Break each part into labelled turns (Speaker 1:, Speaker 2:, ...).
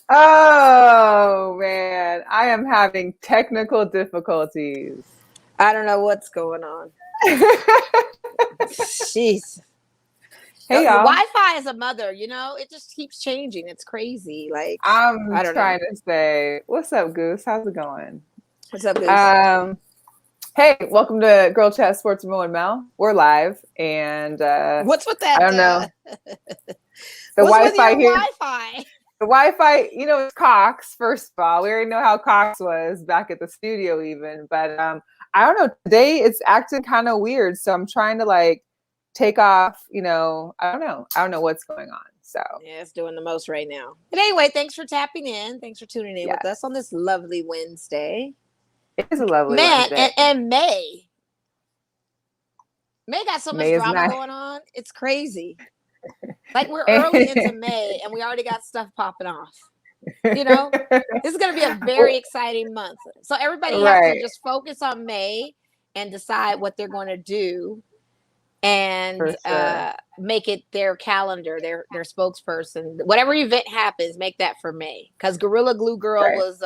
Speaker 1: Oh man, I am having technical difficulties.
Speaker 2: I don't know what's going on. Jeez.
Speaker 1: Hey, y'all.
Speaker 2: Wi-Fi is a mother, it just keeps changing. It's crazy. Like
Speaker 1: I'm trying to say, what's up, Goose? How's it going?
Speaker 2: What's up, Goose?
Speaker 1: Hey, welcome to Girl Chat Sports with Mo and Mel. We're live, and
Speaker 2: what's with that?
Speaker 1: I don't know. The Wi-Fi here.
Speaker 2: Wi-Fi.
Speaker 1: The Wi-Fi, it's Cox. First of all, we already know how Cox was back at the studio, even. But I don't know. Today it's acting kind of weird, so I'm trying to take off. I don't know. I don't know what's going on. So
Speaker 2: yeah, it's doing the most right now. But anyway, thanks for tapping in. Thanks for tuning in with us on this lovely Wednesday.
Speaker 1: It is a lovely Wednesday.
Speaker 2: And May got so much drama going on. It's crazy. Like we're early into May and we already got stuff popping off. This is going to be a very exciting month. So everybody has to just focus on May and decide what they're going to do and make it their calendar, their spokesperson. Whatever event happens, make that for May. Because Gorilla Glue Girl was,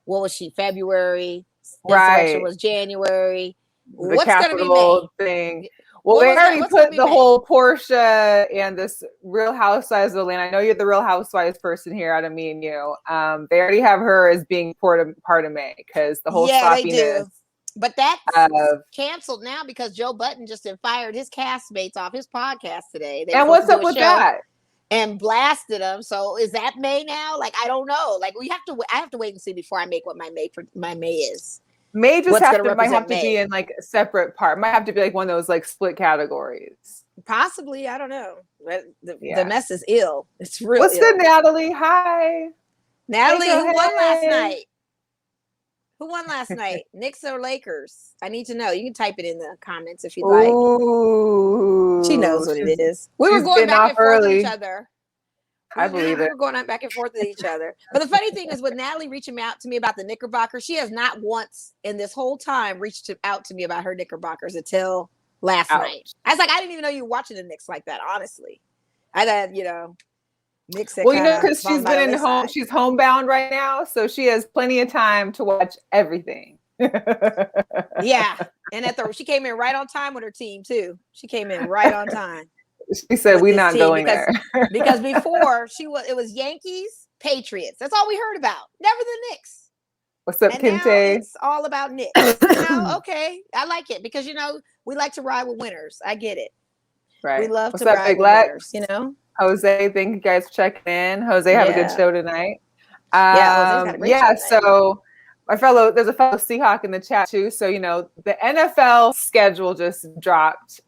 Speaker 2: what was she, February? Insurrection was January.
Speaker 1: What's going to be May? Thing. Well, they already put the whole Portia and this Real Housewives of Atlanta. I know you're the Real Housewives person here out of me and you. They already have her as being part of May because the whole sloppiness. They do.
Speaker 2: But that's canceled now because Joe Budden just fired his castmates off his podcast today.
Speaker 1: And what's up with that?
Speaker 2: And blasted them. So is that May now? I don't know. I have to wait and see before I make what my May is.
Speaker 1: May just might have to be in a separate part. Might have to be one of those split categories.
Speaker 2: Possibly, I don't know. The mess is ill. It's real.
Speaker 1: What's good, Natalie? Hi,
Speaker 2: Natalie. Who won last night? Who won last night? Knicks or Lakers? I need to know. You can type it in the comments if you'd like.
Speaker 1: Ooh,
Speaker 2: she knows what it is. We were going back and forth with each other.
Speaker 1: I believe it.
Speaker 2: We're going back and forth with each other. But the funny thing is with Natalie reaching out to me about the Knickerbockers, she has not once in this whole time reached out to me about her Knickerbockers until last night. I was like, I didn't even know you were watching the Knicks like that, honestly. I thought, Knicks.
Speaker 1: Well, because she's been she's homebound right now, so she has plenty of time to watch everything.
Speaker 2: Yeah. And she came in right on time with her team, too. She came in right on time.
Speaker 1: She said, "We're not going there."
Speaker 2: Because before it was Yankees, Patriots. That's all we heard about. Never the Knicks.
Speaker 1: What's up,
Speaker 2: Kente?
Speaker 1: Now
Speaker 2: it's all about Knicks. Okay, I like it because we like to ride with winners. I get it.
Speaker 1: Right.
Speaker 2: We love to ride with winners.
Speaker 1: Jose, thank you guys for checking in. Jose, have a good show tonight.
Speaker 2: Jose's had a great show tonight.
Speaker 1: So there's a fellow Seahawk in the chat too. So the NFL schedule just dropped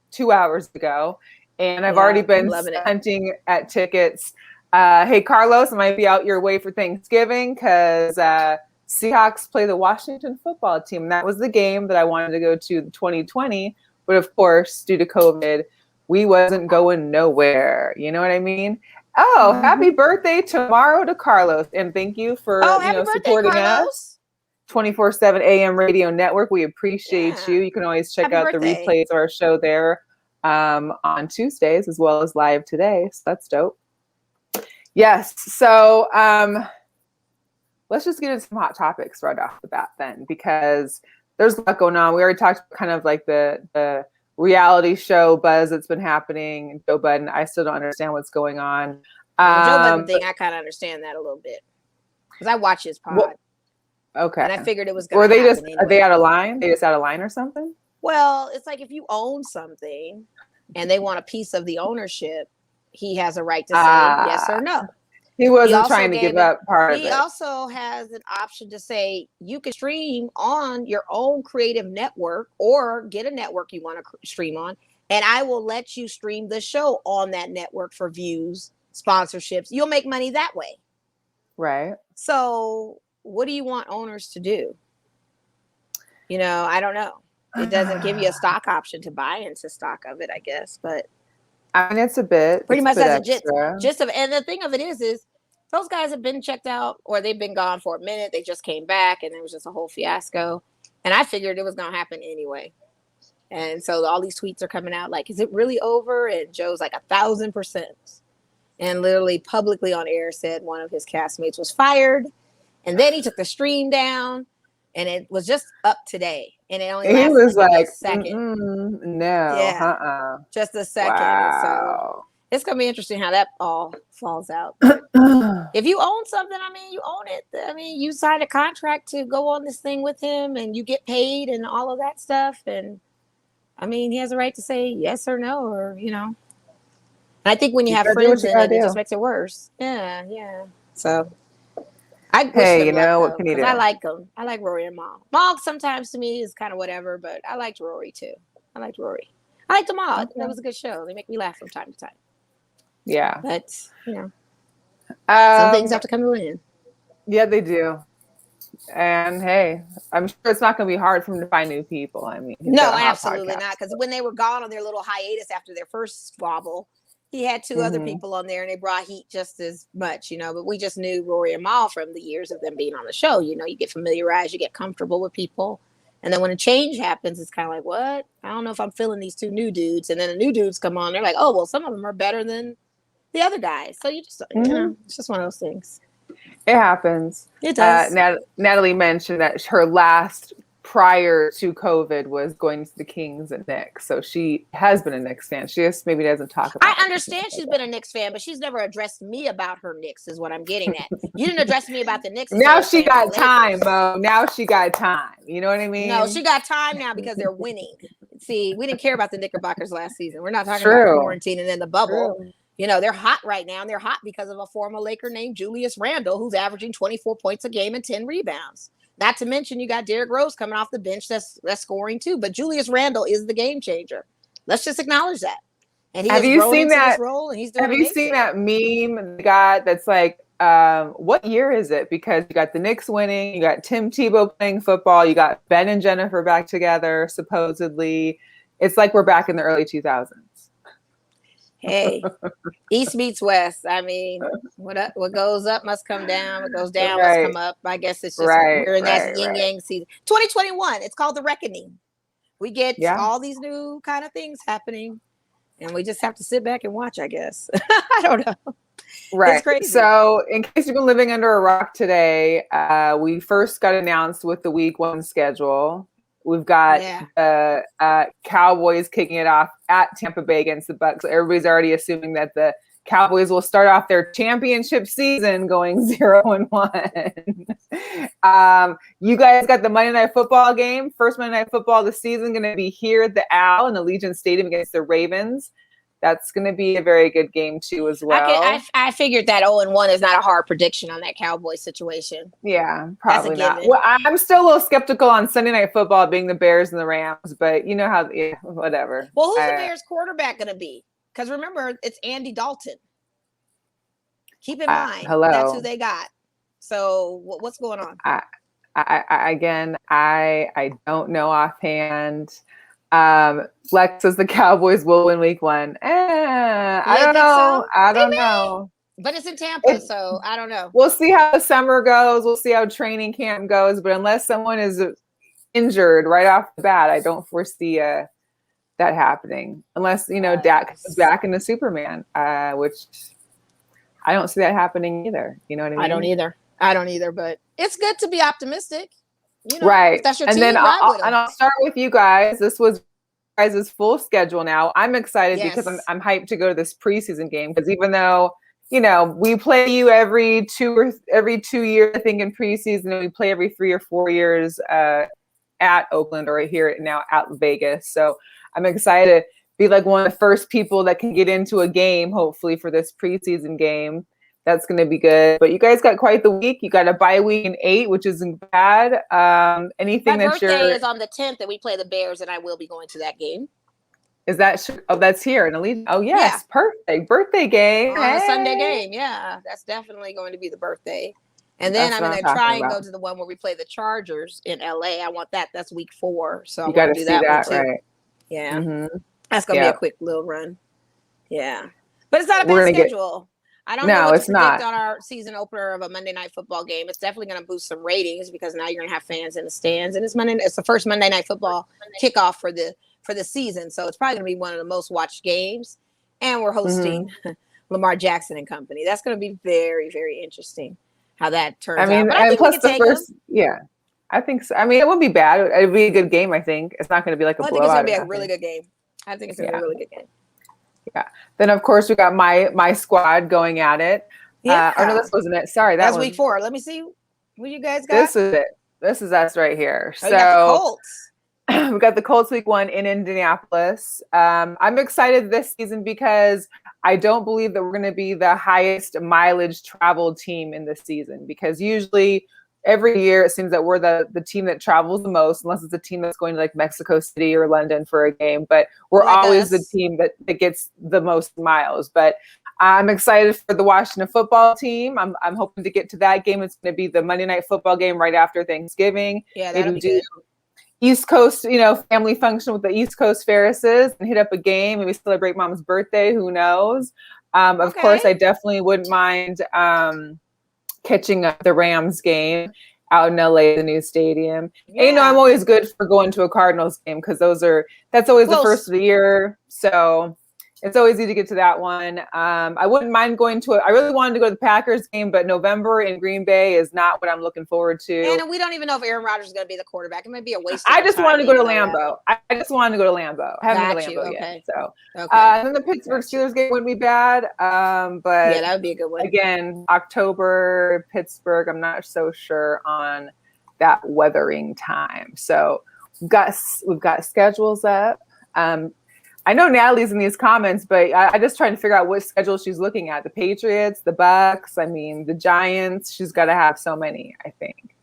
Speaker 1: 2 hours ago, and I've already been hunting at tickets. Hey, Carlos, I might be out your way for Thanksgiving because Seahawks play the Washington football team. That was the game that I wanted to go to 2020, but of course, due to COVID, we wasn't going nowhere. You know what I mean? Oh, happy birthday tomorrow to Carlos, and thank you for supporting us. 24/7 AM Radio Network. We appreciate you. You can always check out the replays of our show there on Tuesdays as well as live today. So that's dope. Yes. So let's just get into some hot topics right off the bat then, because there's a lot going on. We already talked kind of the reality show buzz that's been happening. Joe Budden, I still don't understand what's going on.
Speaker 2: The Joe Budden thing, I kind of understand that a little bit because I watch his pod.
Speaker 1: Well, okay.
Speaker 2: And I figured it was going to happen
Speaker 1: Are they out of line? They just out of line or something?
Speaker 2: Well, it's like if you own something and they want a piece of the ownership, he has a right to say yes or no.
Speaker 1: He wasn't trying to give up part of it.
Speaker 2: He also has an option to say you can stream on your own creative network or get a network you want to stream on, and I will let you stream the show on that network for views, sponsorships. You'll make money that way.
Speaker 1: Right.
Speaker 2: So what do you want owners to do? I don't know. It doesn't give you a stock option to buy into stock of it, I guess. But
Speaker 1: I mean, it's a bit
Speaker 2: pretty much as
Speaker 1: extra.
Speaker 2: And the thing of it is those guys have been checked out or they've been gone for a minute. They just came back and it was just a whole fiasco. And I figured it was going to happen anyway. And so all these tweets are coming out like, is it really over? And Joe's like 1,000%. And literally publicly on air said one of his castmates was fired. And then he took the stream down and it was just up today. And it only lasted like a second.
Speaker 1: No,
Speaker 2: just a second.
Speaker 1: Wow.
Speaker 2: So it's going to be interesting how that all falls out. If you own something, I mean, you own it. I mean, you signed a contract to go on this thing with him and you get paid and all of that stuff. And I mean, he has a right to say yes or no, or, you know. And I think when you have friends in it, it just makes it worse. Yeah. So I wish them luck,
Speaker 1: what can you do?
Speaker 2: I like them. I like Rory and Maul. Maul sometimes to me is kind of whatever, but I liked Rory too. I liked Rory. I liked them all. Okay. That was a good show. They make me laugh from time to time.
Speaker 1: Yeah.
Speaker 2: But, you know, some things have to come to an end.
Speaker 1: Yeah, they do. And hey, I'm sure it's not going to be hard for them to find new people. I mean,
Speaker 2: no, absolutely not. Because when they were gone on their little hiatus after their first squabble, he had two other people on there and they brought heat just as much, you know. But we just knew Rory and Maul from the years of them being on the show. You know, you get familiarized, you get comfortable with people. And then when a change happens, it's kind of like, what? I don't know if I'm feeling these two new dudes. And then the new dudes come on. They're like, oh, well, some of them are better than the other guys. So you just, you know, it's just one of those things.
Speaker 1: It happens.
Speaker 2: It does.
Speaker 1: Natalie mentioned that her last prior to COVID was going to the Kings and Knicks. So she has been a Knicks fan. She just maybe doesn't talk about it.
Speaker 2: I understand she's been a Knicks fan, but she's never addressed me about her Knicks is what I'm getting at. You didn't address me about the Knicks.
Speaker 1: Now she got time, Mo. Now she got time. You know what I mean?
Speaker 2: No, she got time now because they're winning. See, we didn't care about the Knickerbockers last season. We're not talking about quarantine and then the bubble. True. You know, they're hot right now, and they're hot because of a former Laker named Julius Randle, who's averaging 24 points a game and 10 rebounds. Not to mention you got Derrick Rose coming off the bench that's scoring too. But Julius Randle is the game changer. Let's just acknowledge that. And he has grown into this role, and he's doing amazing.
Speaker 1: Have you seen that meme that's like, what year is it? Because you got the Knicks winning, you got Tim Tebow playing football, you got Ben and Jennifer back together, supposedly. It's like we're back in the early 2000s.
Speaker 2: Hey, East meets West. I mean, what goes up must come down. What goes down must come up. I guess it's just we're in that yin yang season. 2021. It's called the reckoning. We get all these new kind of things happening, and we just have to sit back and watch. I guess. I don't know.
Speaker 1: Right.
Speaker 2: It's crazy.
Speaker 1: So, in case you've been living under a rock today, we first got announced with the Week 1 schedule. We've got the Cowboys kicking it off at Tampa Bay against the Bucs. So everybody's already assuming that the Cowboys will start off their championship season going 0-1. You guys got the Monday Night Football game. First Monday Night Football of the season going to be here at the Al in Allegiant Stadium against the Ravens. That's going to be a very good game too, as well.
Speaker 2: I figured that 0-1 is not a hard prediction on that Cowboys situation.
Speaker 1: Yeah, probably not. Well, I'm still a little skeptical on Sunday Night Football being the Bears and the Rams, but you know how, whatever.
Speaker 2: Well, who's the Bears quarterback going to be? Because remember, it's Andy Dalton. Keep in mind, that's who they got. So what's going on?
Speaker 1: I don't know offhand. Lex says the Cowboys will win Week 1. I don't know. So? I don't know.
Speaker 2: But it's in Tampa, so I don't know.
Speaker 1: We'll see how the summer goes. We'll see how training camp goes. But unless someone is injured right off the bat, I don't foresee that happening. Unless, Dak comes back into Superman, which I don't see that happening either. You know what I mean?
Speaker 2: I don't either, but it's good to be optimistic.
Speaker 1: Right.
Speaker 2: That's your
Speaker 1: and
Speaker 2: team,
Speaker 1: then I'll start with you guys. This was guys' full schedule now. I'm excited because I'm hyped to go to this preseason game because even though, we play you every 2 years, I think in preseason, and we play every 3 or 4 years at Oakland or here now at Vegas. So I'm excited to be like one of the first people that can get into a game, hopefully for this preseason game. That's going to be good. But you guys got quite the week. You got a bye week in 8, which isn't bad. Anything
Speaker 2: My birthday is on the 10th, and we play the Bears, and I will be going to that game.
Speaker 1: Is that? That's here in Allegiant. Oh yes, perfect birthday game.
Speaker 2: On a Sunday game. Yeah, that's definitely going to be the birthday. And then I'm going to try and go to the one where we play the Chargers in LA. I want that. That's week 4. So I want to do that one too. Right? Yeah, that's going to be a quick little run. Yeah, but it's not a bad schedule. I don't know what to predict on our season opener of a Monday Night Football game. It's definitely going to boost some ratings because now you're going to have fans in the stands, and it's the first Monday Night Football kickoff for for the season. So it's probably going to be one of the most watched games. And we're hosting Lamar Jackson and company. That's going to be very, very interesting how that turns out. But I think
Speaker 1: plus the first, I think so. I mean, it wouldn't be bad. It'd be a good game, I think. It's not going to be like a blowout.
Speaker 2: I think it's going to be a really good game. I think it's going to be a really good game.
Speaker 1: Yeah. Then, of course, we got my squad going at it. No, this wasn't it. Sorry,
Speaker 2: that's week 4. Let me see what you guys got.
Speaker 1: This is it. This is us right here.
Speaker 2: So we got the Colts.
Speaker 1: We got the Colts week 1 in Indianapolis. I'm excited this season because I don't believe that we're going to be the highest mileage traveled team in this season, because usually every year it seems that we're the team that travels the most, unless it's a team that's going to like Mexico City or London for a game. But we're always the team that gets the most miles. But I'm excited for the Washington football team. I'm hoping to get to that game. It's going to be the Monday Night Football game right after Thanksgiving.
Speaker 2: Yeah, that'll be good.
Speaker 1: East Coast, family function with the East Coast Ferrises and hit up a game. Maybe celebrate Mom's birthday. Who knows? Of course, I definitely wouldn't mind catching up the Rams game out in LA, the new stadium. Yeah. And I'm always good for going to a Cardinals game because that's always the first of the year. So it's always easy to get to that one. I wouldn't mind going to I really wanted to go to the Packers game, but November in Green Bay is not what I'm looking forward to.
Speaker 2: And we don't even know if Aaron Rodgers is going to be the quarterback. It might be a waste.
Speaker 1: I just wanted to go to Lambeau. I I haven't been to Lambeau yet. So, and then the Pittsburgh Steelers game wouldn't be bad. But
Speaker 2: yeah, that would be a good one.
Speaker 1: Again, October, Pittsburgh. I'm not so sure on that weathering time. So we've got schedules up. I know Natalie's in these comments, but I just trying to figure out what schedule she's looking at. The Patriots, the Bucks, the Giants. She's got to have so many, I think.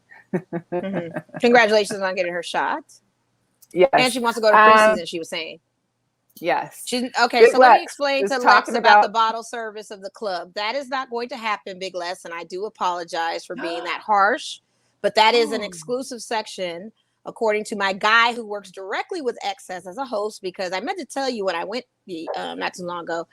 Speaker 2: Congratulations on getting her shot.
Speaker 1: Yes.
Speaker 2: And she wants to go to preseason, she was saying.
Speaker 1: Yes.
Speaker 2: Okay, so let me explain to Lex about the bottle service of the club. That is not going to happen, Big Les, and I do apologize for being that harsh, but that is an exclusive section according to my guy who works directly with Excess as a host, because I meant to tell you when I went not too long ago,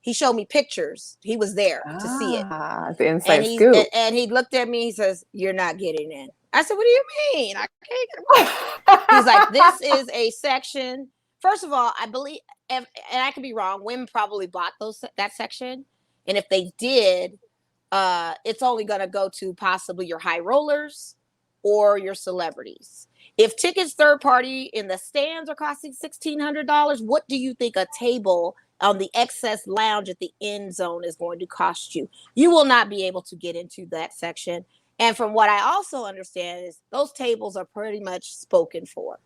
Speaker 2: he showed me pictures. He was there to see it.
Speaker 1: The inside scoop.
Speaker 2: And he looked at me, he says, "You're not getting in." I said, "What do you mean? I can't get in." He's like, "This is a section." First of all, I believe, and I could be wrong, women probably bought that section. And if they did, it's only going to go to possibly your high rollers or your celebrities. If tickets third party in the stands are costing $1,600, what do you think a table on the Excess lounge at the end zone is going to cost you? You will not be able to get into that section. And from what I also understand is those tables are pretty much spoken for.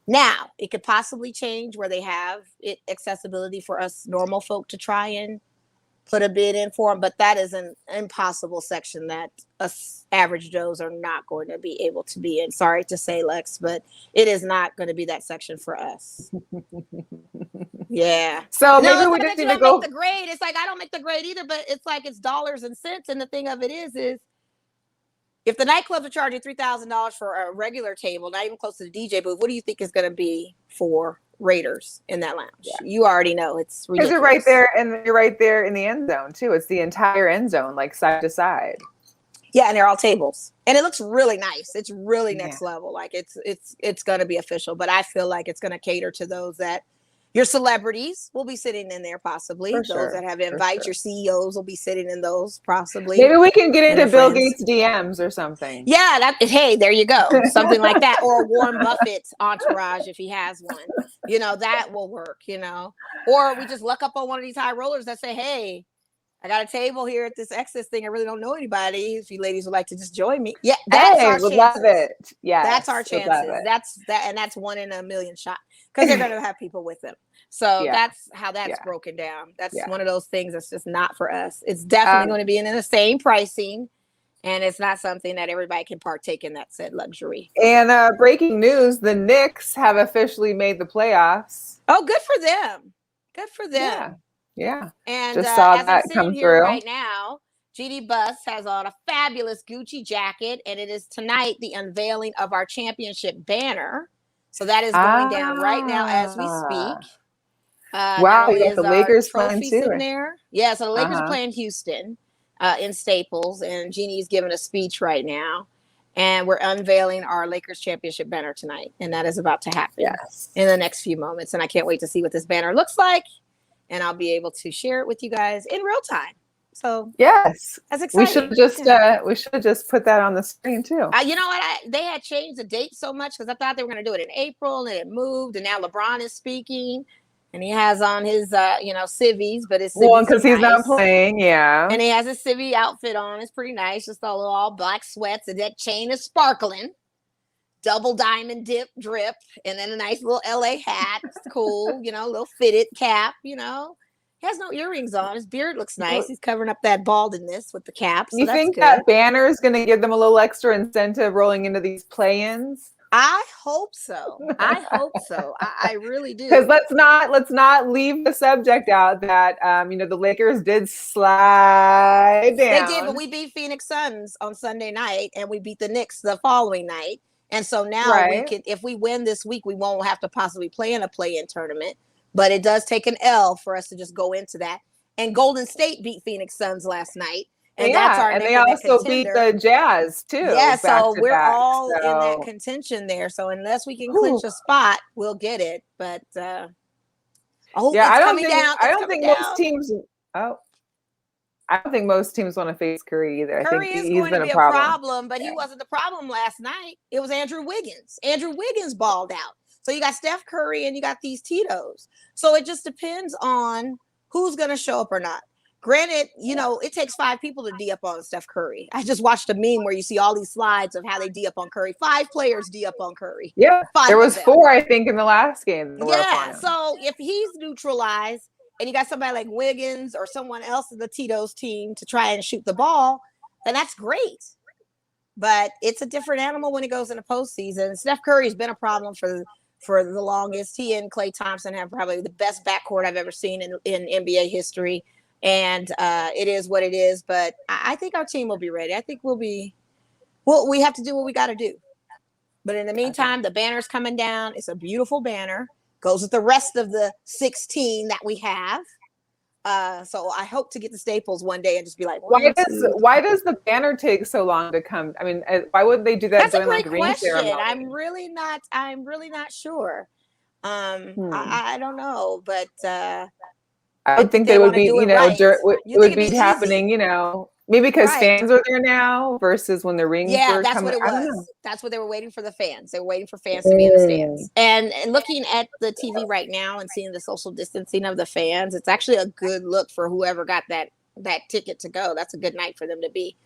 Speaker 2: Now, it could possibly change where they have accessibility for us normal folk to try and put a bid in for them, but that is an impossible section that us average Joes are not going to be able to be in. Sorry to say, Lex, but it is not going to be that section for us. Yeah.
Speaker 1: So maybe we just need to go.
Speaker 2: Make the grade. It's like I don't make the grade either, but it's like it's dollars and cents. And the thing of it is if the nightclubs are charging $3,000 for a regular table, not even close to the DJ booth, what do you think is going to be for Raiders in that lounge? Yeah. You already know it's ridiculous.
Speaker 1: Because you're right there, and you're right there in the end zone too. It's the entire end zone, like side to side.
Speaker 2: Yeah, and they're all tables, and it looks really nice. It's really next level. Like it's going to be official, but I feel like it's going to cater to those that your celebrities will be sitting in there possibly. Those that have invites, your CEOs will be sitting in those possibly.
Speaker 1: Maybe we can get into Bill Gates' DMs or something.
Speaker 2: Yeah, hey, there you go. Something like that. Or Warren Buffett's entourage if he has one. That will work, Or we just look up on one of these high rollers that say, "Hey, I got a table here at this Excess thing. I really don't know anybody. If you ladies would like to just join me." Yeah, that's our chances.
Speaker 1: Love it. Yeah,
Speaker 2: that's our chances. That's 1 in a million shot, because they're going to have people with them. So that's how that's broken down. That's one of those things that's just not for us. It's definitely going to be in the same pricing, and it's not something that everybody can partake in that said luxury.
Speaker 1: And breaking news: the Knicks have officially made the playoffs.
Speaker 2: Oh, good for them. Good for them.
Speaker 1: Yeah.
Speaker 2: And
Speaker 1: just saw
Speaker 2: as
Speaker 1: that
Speaker 2: I'm
Speaker 1: come
Speaker 2: sitting here
Speaker 1: through
Speaker 2: right now, GD Bus has on a fabulous Gucci jacket, and it is tonight the unveiling of our championship banner. So that is going down right now as we speak.
Speaker 1: Wow, you got the Lakers playing too.
Speaker 2: There. Yeah, so the Lakers are playing Houston in Staples, and Jeannie's giving a speech right now. And we're unveiling our Lakers championship banner tonight. And that is about to happen in the next few moments. And I can't wait to see what this banner looks like. And I'll be able to share it with you guys in real time. So
Speaker 1: yes,
Speaker 2: that's exciting.
Speaker 1: We should just put that on the screen too.
Speaker 2: You know what? They had changed the date so much because I thought they were going to do it in April, and it moved. And now LeBron is speaking, and he has on his civvies, but it's
Speaker 1: because he's not playing,
Speaker 2: And he has a civvy outfit on. It's pretty nice, just all black sweats, and that chain is sparkling, double diamond drip, and then a nice little LA hat. It's cool, little fitted cap, He has no earrings on. His beard looks nice. He's covering up that baldness with the cap. So
Speaker 1: you think that banner is going to give them a little extra incentive rolling into these play-ins?
Speaker 2: I hope so. I really do.
Speaker 1: Because let's not leave the subject out that the Lakers did slide down.
Speaker 2: They did, but we beat Phoenix Suns on Sunday night, and we beat the Knicks the following night. And so now we can, if we win this week, we won't have to possibly play in a play-in tournament. But it does take an L for us to just go into that. And Golden State beat Phoenix Suns last night. And that's our
Speaker 1: they also beat the Jazz too.
Speaker 2: Yeah, so we're all in that contention there. So unless we can clinch a spot, we'll get it. But I don't think most teams want to face Curry either. Curry
Speaker 1: I think
Speaker 2: is going to be a problem, but he wasn't the problem last night. It was Andrew Wiggins. Andrew Wiggins balled out. So you got Steph Curry and you got these Tito's. So it just depends on who's going to show up or not. Granted, it takes 5 people to D up on Steph Curry. I just watched a meme where you see all these slides of how they D up on Curry. 5 players D up on Curry.
Speaker 1: Yeah, there was 4, I think, in the last game.
Speaker 2: Yeah, so if he's neutralized and you got somebody like Wiggins or someone else in the Tito's team to try and shoot the ball, then that's great. But it's a different animal when it goes into postseason. Steph Curry's been a problem for the longest. He and Klay Thompson have probably the best backcourt I've ever seen in NBA history. And it is what it is. But I think our team will be ready. I think we have to do what we got to do. But in the meantime, the banner's coming down. It's a beautiful banner. Goes with the rest of the 16 that we have. So I hope to get the Staples one day and just be like,
Speaker 1: why does the banner take so long to come? I mean, why wouldn't they do that?
Speaker 2: That's a great question. I'm really not sure. I don't know, but
Speaker 1: I think they would be, it would be happening, maybe because fans are there now versus when the rings were
Speaker 2: that's
Speaker 1: coming.
Speaker 2: what it was. That's what they were waiting for the fans. They were waiting for fans to be in the stands. And looking at the TV right now and seeing the social distancing of the fans, it's actually a good look for whoever got that ticket to go. That's a good night for them to be.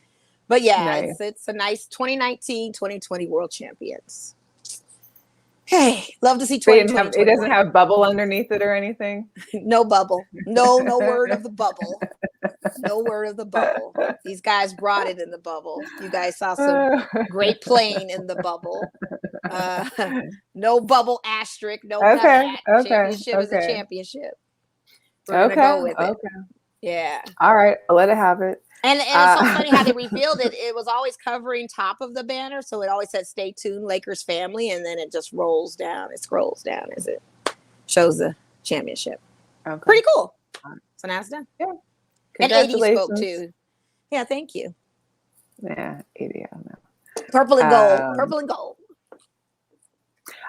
Speaker 2: But it's a nice 2019-2020 world champions. Hey, love to see 2020.
Speaker 1: It doesn't have bubble underneath it or anything.
Speaker 2: No bubble. No word of the bubble. No word of the bubble. These guys brought it in the bubble. You guys saw some great playing in the bubble. No bubble asterisk. No. Championship is a championship. We're gonna go with it. Yeah.
Speaker 1: All right. I'll let it have it.
Speaker 2: And it's so funny how they revealed it. It was always covering top of the banner. So it always said, stay tuned, Lakers family. And then it just rolls down. It scrolls down as it shows the championship. Okay. Pretty cool. So now it's done. Yeah. And 80 spoke too. Yeah, thank you.
Speaker 1: Yeah, 80. I don't know.
Speaker 2: Purple and gold. Purple and gold.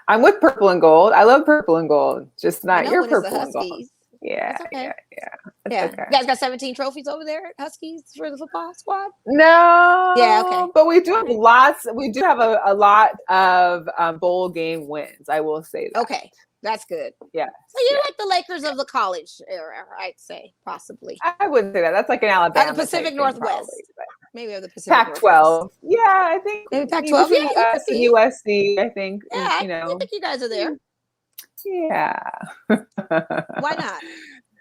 Speaker 1: I'm with purple and gold. I love purple and gold. Just not your purple and gold. Yeah,
Speaker 2: okay.
Speaker 1: Yeah.
Speaker 2: Okay. You guys got 17 trophies over there at Huskies for the football squad?
Speaker 1: No.
Speaker 2: Yeah, okay.
Speaker 1: But we do have lots. We do have a lot of bowl game wins. I will say that.
Speaker 2: Okay. That's good.
Speaker 1: Yeah.
Speaker 2: So you're like the Lakers of the college era, I'd say, possibly.
Speaker 1: I wouldn't say that. That's like an Alabama.
Speaker 2: The Pacific Northwest.
Speaker 1: Probably,
Speaker 2: maybe the Pacific
Speaker 1: Pac-12.
Speaker 2: Northwest.
Speaker 1: Yeah, I think.
Speaker 2: Maybe Pac-12. Yeah,
Speaker 1: USC, I think.
Speaker 2: Yeah, I think you guys are there.
Speaker 1: Yeah.
Speaker 2: Why not?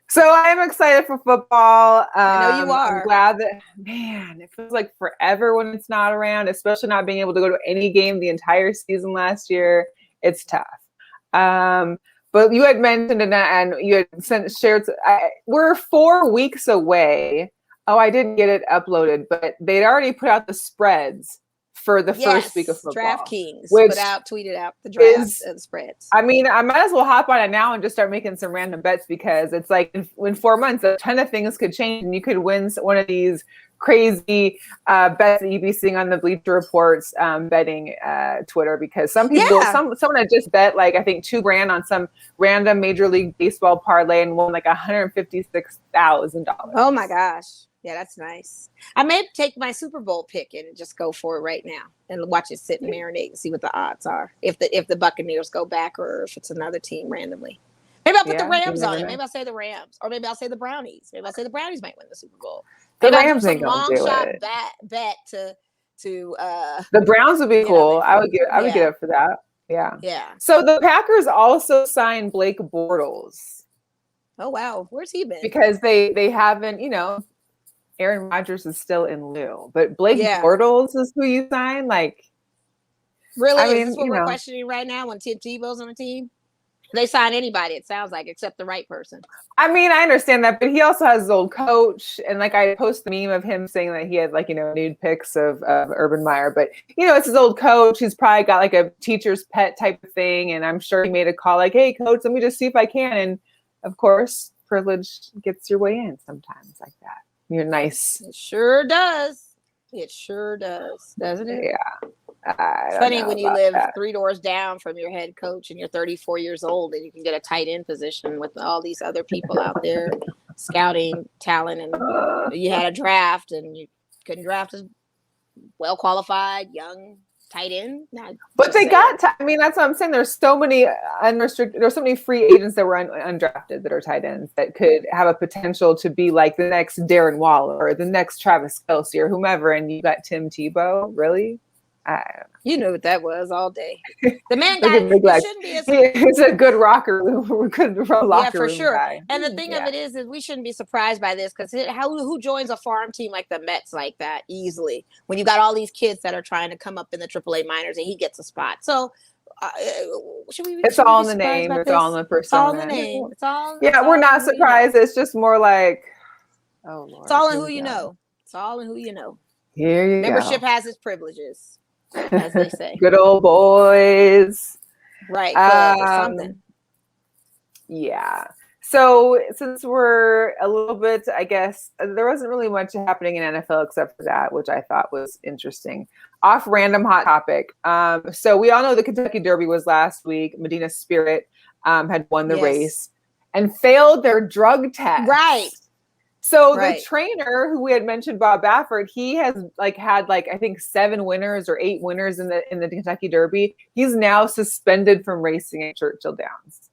Speaker 1: So I'm excited for football.
Speaker 2: I know you are.
Speaker 1: I'm glad that, it feels like forever when it's not around, especially not being able to go to any game the entire season last year. It's tough. But you had mentioned and you had shared, we're 4 weeks away. Oh, I didn't get it uploaded, but they'd already put out the spreads for the first week of football.
Speaker 2: DraftKings tweeted out the drafts and the spreads.
Speaker 1: I mean, I might as well hop on it now and just start making some random bets, because it's like in 4 months, a ton of things could change, and you could win one of these crazy bets that you'd be seeing on the Bleacher Report's betting Twitter, because some people, someone had just bet like, I think $2,000 on some random Major League Baseball parlay and won like $156,000.
Speaker 2: Oh my gosh. Yeah, that's nice. I may take my Super Bowl pick and just go for it right now and watch it sit and marinate and see what the odds are. If the Buccaneers go back, or if it's another team randomly. Maybe I'll put the Rams on it. Maybe I'll say the Rams, or maybe I'll say the Brownies. Maybe I'll say the Brownies might win the Super Bowl.
Speaker 1: The
Speaker 2: maybe
Speaker 1: Rams ain't gonna do it.
Speaker 2: Bet to
Speaker 1: the Browns would be cool. I would get up for that. Yeah.
Speaker 2: Yeah.
Speaker 1: So the Packers also signed Blake Bortles.
Speaker 2: Oh wow, where's he been?
Speaker 1: Because they haven't, Aaron Rodgers is still in lieu, but Blake Bortles is who you sign. Like,
Speaker 2: really? I mean, is this what we're questioning right now when Tim Tebow's on the team? They sign anybody, it sounds like, except the right person. I
Speaker 1: mean, I understand that, but he also has his old coach, and like I posted a meme of him saying that he had nude pics of Urban Meyer, but it's his old coach. He's probably got like a teacher's pet type of thing, and I'm sure he made a call like, "Hey, coach, let me just see if I can." And of course, privilege gets your way in sometimes like that. You're nice.
Speaker 2: It sure does. It sure does, doesn't it?
Speaker 1: Yeah.
Speaker 2: It's funny when you live 3 doors down from your head coach and you're 34 years old and you can get a tight end position with all these other people out there scouting talent, and you had a draft and you couldn't draft as well qualified young tight end.
Speaker 1: But they got I mean, that's what I'm saying. There's so many there's so many free agents that were undrafted that are tight ends that could have a potential to be like the next Darren Waller or the next Travis Kelce or whomever, and you got Tim Tebow. Really? I don't know.
Speaker 2: You knew what that was all day. The man guy shouldn't be
Speaker 1: he's a good locker room
Speaker 2: for sure.
Speaker 1: Guy.
Speaker 2: And the thing of it is we shouldn't be surprised by this, because who joins a farm team like the Mets like that easily when you got all these kids that are trying to come up in the AAA minors and he gets a spot. So should we?
Speaker 1: It's all in the name. It's all in the persona.
Speaker 2: It's all in the name. It's all.
Speaker 1: We're not surprised. It's just more like, oh Lord.
Speaker 2: It's all in who you know. It's all in who you know.
Speaker 1: Here you
Speaker 2: Membership has its privileges, as they say.
Speaker 1: Good old boys.
Speaker 2: Right. Something.
Speaker 1: Yeah. So since we're a little bit, I guess, there wasn't really much happening in NFL except for that, which I thought was interesting. Off random hot topic. So we all know the Kentucky Derby was last week. Medina Spirit had won the race and failed their drug test.
Speaker 2: Right.
Speaker 1: So the trainer who we had mentioned, Bob Baffert, he has had I think 7 winners or 8 winners in the Kentucky Derby. He's now suspended from racing at Churchill Downs.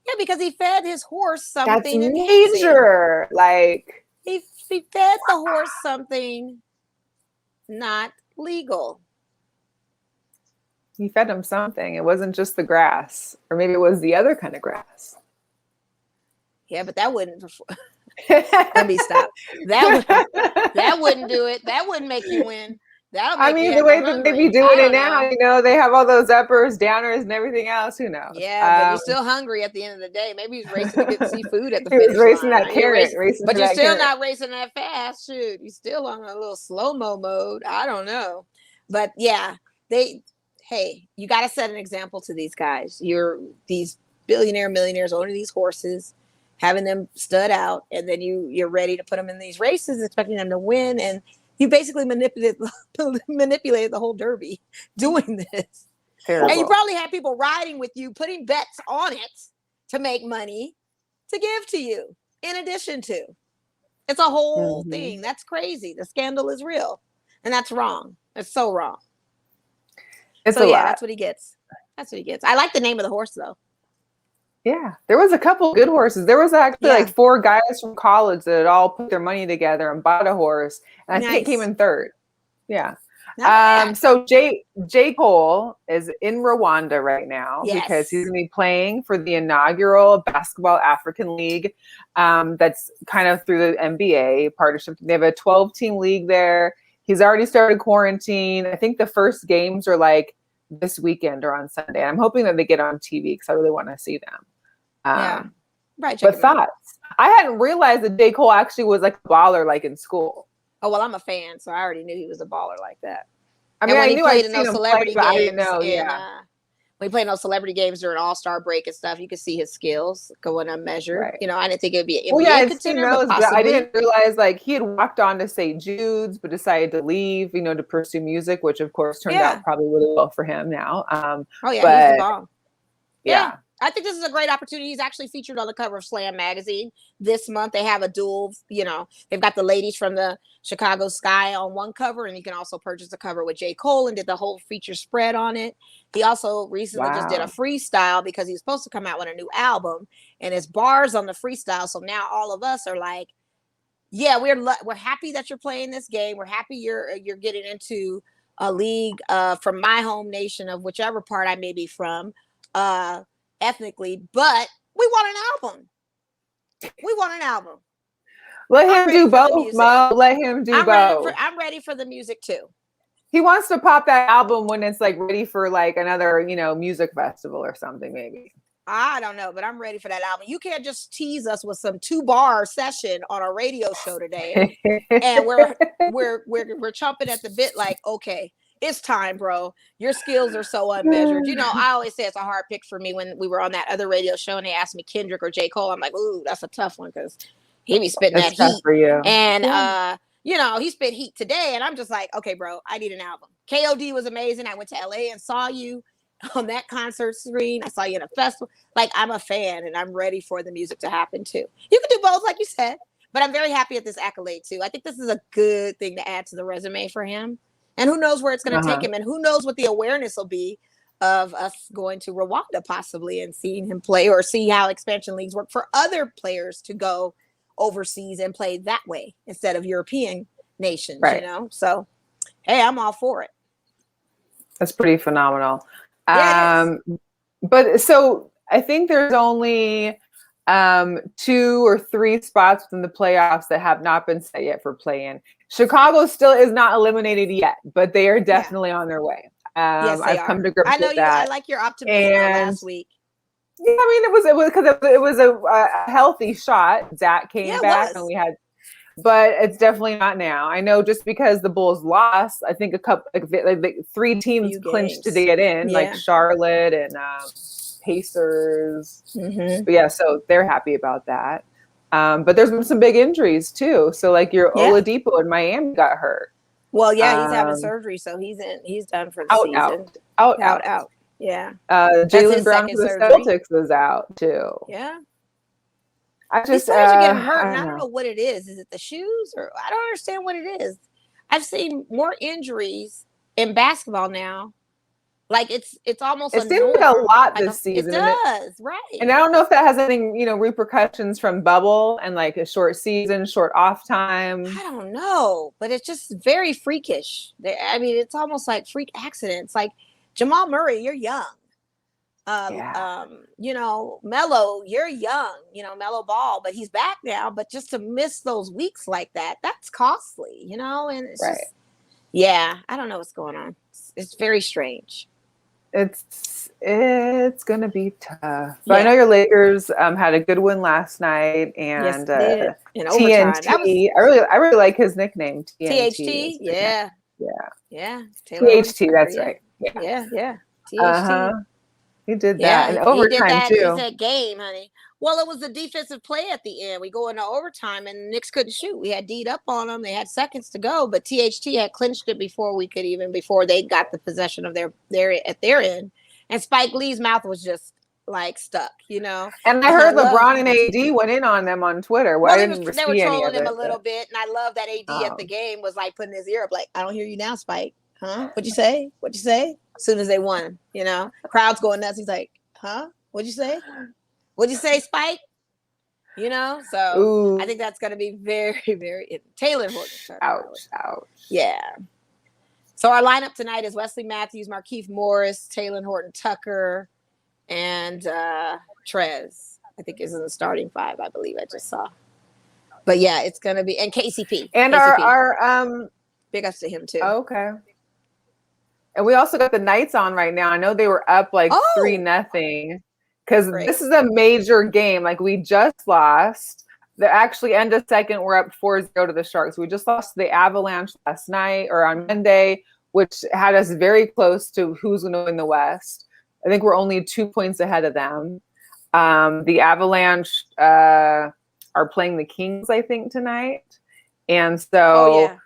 Speaker 2: Yeah, because he fed his horse something.
Speaker 1: That's major.
Speaker 2: He fed the horse something not legal.
Speaker 1: He fed him something. It wasn't just the grass, or maybe it was the other kind of grass.
Speaker 2: Yeah, but that wouldn't. Let me stop. That wouldn't do it. That wouldn't make you win.
Speaker 1: I mean, the way that they be doing it now, they have all those uppers, downers, and everything else. Who knows?
Speaker 2: Yeah, but you're still hungry at the end of the day. Maybe he's racing to get seafood at the
Speaker 1: finish line. He was racing
Speaker 2: line.
Speaker 1: that carrot.
Speaker 2: But you're still not racing that fast. Shoot, you're still on a little slow-mo mode. I don't know. But yeah, you got to set an example to these guys. These millionaires owning these horses, having them stud out, and then you're ready to put them in these races, expecting them to win, and you basically manipulated the whole Derby doing this.
Speaker 1: Terrible.
Speaker 2: And you probably had people riding with you, putting bets on it to make money to give to you, in addition to. It's a whole thing. That's crazy. The scandal is real. And that's wrong. It's so wrong.
Speaker 1: It's a lot.
Speaker 2: That's what he gets. I like the name of the horse, though.
Speaker 1: Yeah, there was a couple good horses. There was actually 4 guys from college that had all put their money together and bought a horse, and I think it came in 3rd. Yeah. So J. Cole is in Rwanda right now because he's going to be playing for the inaugural Basketball African League. That's kind of through the NBA partnership. They have a 12-team league there. He's already started quarantine. I think the first games are this weekend or on Sunday. I'm hoping that they get on TV because I really want to see them.
Speaker 2: Right.
Speaker 1: But thoughts? I hadn't realized that J. Cole actually was a baller in school.
Speaker 2: Oh, well, I'm a fan, so I already knew he was a baller like that.
Speaker 1: I mean, I knew I'd seen him play, but I didn't know.
Speaker 2: When he played in those celebrity games during All-Star break and stuff, you could see his skills going unmeasured. Right. You know, I didn't think it would be an NBA contender, but possibly.
Speaker 1: I didn't realize like he had walked on to St. Jude's, but decided to leave, you know, to pursue music, which of course turned out probably really well for him now.
Speaker 2: He's the bomb. Yeah. I think this is a great opportunity. He's actually featured on the cover of Slam magazine this month. They have a dual, you know, they've got the ladies from the Chicago Sky on one cover, and you can also purchase the cover with J. Cole and did the whole feature spread on it. He also recently just did a freestyle because he was supposed to come out with a new album, and his bars on the freestyle. So now all of us are like, yeah, we're happy that you're playing this game. We're happy you're getting into a league from my home nation of whichever part I may be from. Ethnically, but we want an album.
Speaker 1: Let him do both, Mo. Let him do both.
Speaker 2: I'm ready for the music too.
Speaker 1: He wants to pop that album when it's like ready for like another, you know, music festival or something, maybe.
Speaker 2: I don't know, but I'm ready for that album. You can't just tease us with some 2-bar session on a radio show today, and we're chomping at the bit like, okay. It's time, bro. Your skills are so unmeasured. You know, I always say it's a hard pick for me when we were on that other radio show and they asked me Kendrick or J. Cole. I'm like, ooh, that's a tough one because he be spitting that heat.
Speaker 1: For you.
Speaker 2: And, you know, he spit heat today. And I'm just like, okay, bro, I need an album. KOD was amazing. I went to LA and saw you on that concert screen. I saw you in a festival. Like, I'm a fan and I'm ready for the music to happen too. You can do both, like you said. But I'm very happy at this accolade too. I think this is a good thing to add to the resume for him. And who knows where it's going to take him, and who knows what the awareness will be of us going to Rwanda possibly and seeing him play, or see how expansion leagues work for other players to go overseas and play that way instead of European nations, you know? So, hey, I'm all for it.
Speaker 1: That's pretty phenomenal.
Speaker 2: Yeah,
Speaker 1: but so I think there's only 2 or 3 spots within the playoffs that have not been set yet for play-in. Chicago still is not eliminated yet, but they are definitely on their way.
Speaker 2: Yes,
Speaker 1: I've come to grips with that.
Speaker 2: I like your optimism last week.
Speaker 1: Yeah, I mean, it was a healthy shot. Zach came back, and we had, but it's definitely not now. I know just because the Bulls lost, I think a couple, like 3 teams clinched to get in, like Charlotte and Pacers. But yeah, so they're happy about that. But there's been some big injuries too. So like your Oladipo in Miami got hurt.
Speaker 2: Well, yeah, he's having surgery, so he's done for the season. Out. Yeah.
Speaker 1: Jaylen Brown for the Celtics was out too.
Speaker 2: Yeah.
Speaker 1: These
Speaker 2: players are getting hurt, and I don't know what it is. Is it the shoes, or I don't understand what it is. I've seen more injuries in basketball now. Like it's almost
Speaker 1: seems like a lot this season.
Speaker 2: It does, right?
Speaker 1: And I don't know if that has any, repercussions from bubble and like a short season, short off time.
Speaker 2: I don't know, but it's just very freakish. I mean, it's almost like freak accidents. Like Jamal Murray, you're young. Melo, you're young. Melo Ball, but he's back now. But just to miss those weeks like that's costly. And it's just, I don't know what's going on. It's very strange.
Speaker 1: It's gonna be tough. But I know your Lakers had a good win last night, and TNT. I really like his nickname,
Speaker 2: THT. Yeah.
Speaker 1: THT. That's right.
Speaker 2: Yeah.
Speaker 1: THT. He did that in overtime too.
Speaker 2: He said game, honey. Well, it was the defensive play at the end. We go into overtime, and the Knicks couldn't shoot. We had D'd up on them. They had seconds to go, but THT had clinched it before they got the possession of their end. And Spike Lee's mouth was just like stuck, And
Speaker 1: I heard LeBron and AD went in on them on Twitter. Well, they were
Speaker 2: trolling him a little bit, and I love that AD at the game was like putting his ear up, like, I don't hear you now, Spike. Huh? What'd you say? As soon as they won, crowd's going nuts. He's like, huh? What'd you say? What'd you say, Spike? So I think that's going to be very, very Taylor Horton.
Speaker 1: Ouch.
Speaker 2: Yeah. So our lineup tonight is Wesley Matthews, Markieff Morris, Taylor Horton Tucker, and Trez. I think is in the starting 5. I believe I just saw. But yeah, it's going to be, and KCP.
Speaker 1: And
Speaker 2: KCP.
Speaker 1: our
Speaker 2: big ups to him too.
Speaker 1: Okay. And we also got the Knights on right now. I know they were up like 3-0 because this is a major game. Like we just lost. The actually end of second, we're up 4-0 to the Sharks. We just lost to the Avalanche last night or on Monday, which had us very close to who's going to win the West. I think we're only 2 points ahead of them. The Avalanche are playing the Kings, I think, tonight. And so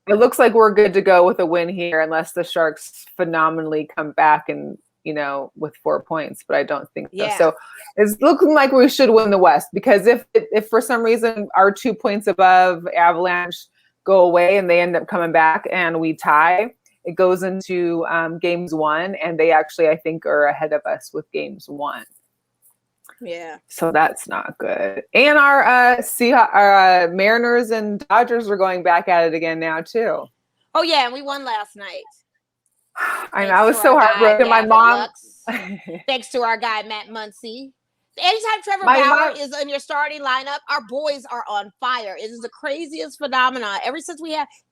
Speaker 1: it looks like we're good to go with a win here, unless the Sharks phenomenally come back and, with 4 points, but I don't think so. So it's looking like we should win the West, because if for some reason our 2 points above Avalanche go away and they end up coming back and we tie, it goes into games 1, and they actually, I think, are ahead of us with games 1.
Speaker 2: Yeah.
Speaker 1: So that's not good. And our Mariners and Dodgers are going back at it again now too.
Speaker 2: Oh yeah, and we won last night.
Speaker 1: I was so heartbroken. My mom.
Speaker 2: Thanks to our guy Matt Muncy. Anytime Trevor Bauer is in your starting lineup, our boys are on fire. It is the craziest phenomenon.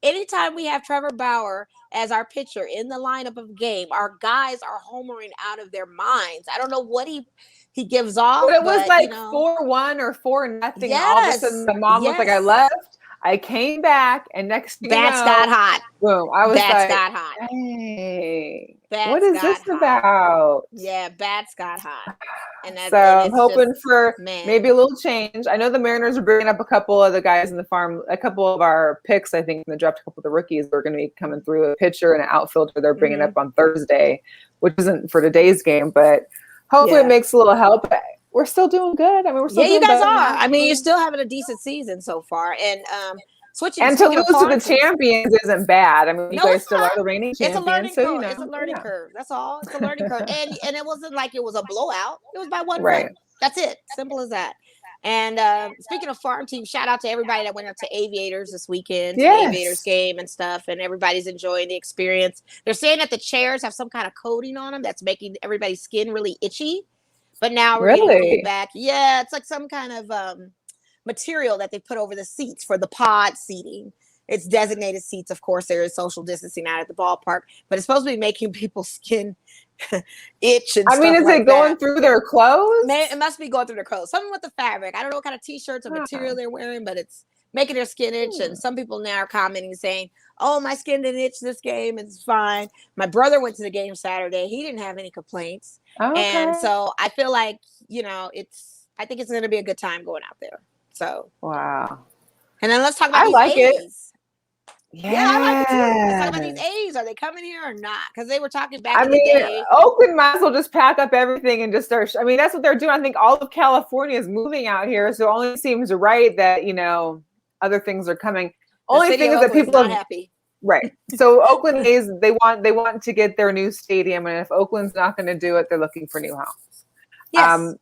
Speaker 2: Anytime we have Trevor Bauer as our pitcher in the lineup of game, our guys are homering out of their minds. I don't know what he gives off.
Speaker 1: But it was like 4-1 or 4-0.
Speaker 2: Yes,
Speaker 1: all of a sudden, the mom was like, "I left, I came back, and next thing
Speaker 2: bats got hot.
Speaker 1: Boom! I was
Speaker 2: bats
Speaker 1: like,
Speaker 2: got hot.
Speaker 1: Hey,
Speaker 2: bats
Speaker 1: what is this
Speaker 2: hot.
Speaker 1: about?"
Speaker 2: Yeah, bats got hot. And
Speaker 1: so I'm hoping for maybe a little change. I know the Mariners are bringing up a couple of the guys in the farm, a couple of our picks, I think, in the draft, a couple of the rookies who are going to be coming through, a pitcher and an outfielder they're bringing up on Thursday, which isn't for today's game, but hopefully it makes a little help. We're still doing good. I mean, we're still doing
Speaker 2: you guys
Speaker 1: better.
Speaker 2: are. I mean, you're still having a decent season so far. And
Speaker 1: and to lose to the champions isn't bad. I mean, you guys still are the reigning champions.
Speaker 2: It's a learning curve. It's a learning curve. That's all. It's a learning curve. And it wasn't like it was a blowout. It was by 1 run. That's it. Simple as that. And speaking of farm team, shout out to everybody that went out to Aviators this weekend, the Aviators game and stuff, and everybody's enjoying the experience. They're saying that the chairs have some kind of coating on them that's making everybody's skin really itchy. But now we're getting feedback. Yeah, it's like some kind of material that they put over the seats for the pod seating. It's designated seats. Of course, there is social distancing out at the ballpark, but it's supposed to be making people's skin itch and stuff.
Speaker 1: Is it going through their clothes?
Speaker 2: It must be going through their clothes. Something with the fabric. I don't know what kind of t-shirts or material they're wearing, but it's making their skin itch. And some people now are commenting saying, "Oh, my skin didn't itch this game. It's fine." My brother went to the game Saturday. He didn't have any complaints. And so I feel like, I think it's going to be a good time going out there. So,
Speaker 1: wow.
Speaker 2: And then let's talk about these A's. Yeah, I like it too. Let's talk about these A's. Are they coming here or not? Because they were talking back in the day.
Speaker 1: Oakland might as well just pack up everything and just start. That's what they're doing. I think all of California is moving out here. So it only seems right that, other things are coming. Only thing is that people are
Speaker 2: not happy.
Speaker 1: Right. So Oakland A's, they want to get their new stadium. And if Oakland's not going to do it, they're looking for new homes.
Speaker 2: Yes.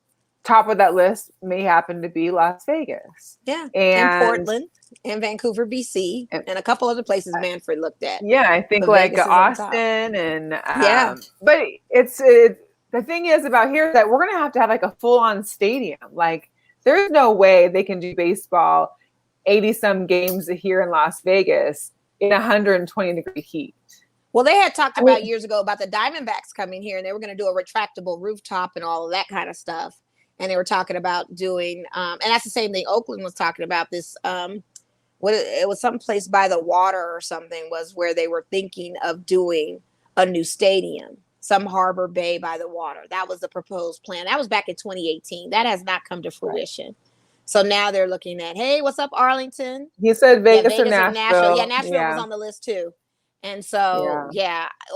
Speaker 1: Top of that list may happen to be Las Vegas.
Speaker 2: Yeah. And Portland and Vancouver, BC, and a couple other places Manfred looked at.
Speaker 1: Yeah, I think like Austin and but the thing is about here that we're gonna have like a full-on stadium. Like there's no way they can do baseball 80-some games here in Las Vegas in 120-degree heat.
Speaker 2: Well, they had talked about years ago about the Diamondbacks coming here, and they were going to do a retractable rooftop and all of that kind of stuff. And they were talking about doing, and that's the same thing Oakland was talking about. This, it was someplace by the water or something, was where they were thinking of doing a new stadium, some harbor bay by the water. That was the proposed plan. That was back in 2018. That has not come to fruition. Right. So now they're looking at, hey, what's up, Arlington?
Speaker 1: You said Vegas or Nashville.
Speaker 2: Yeah, Nashville was on the list too. And so,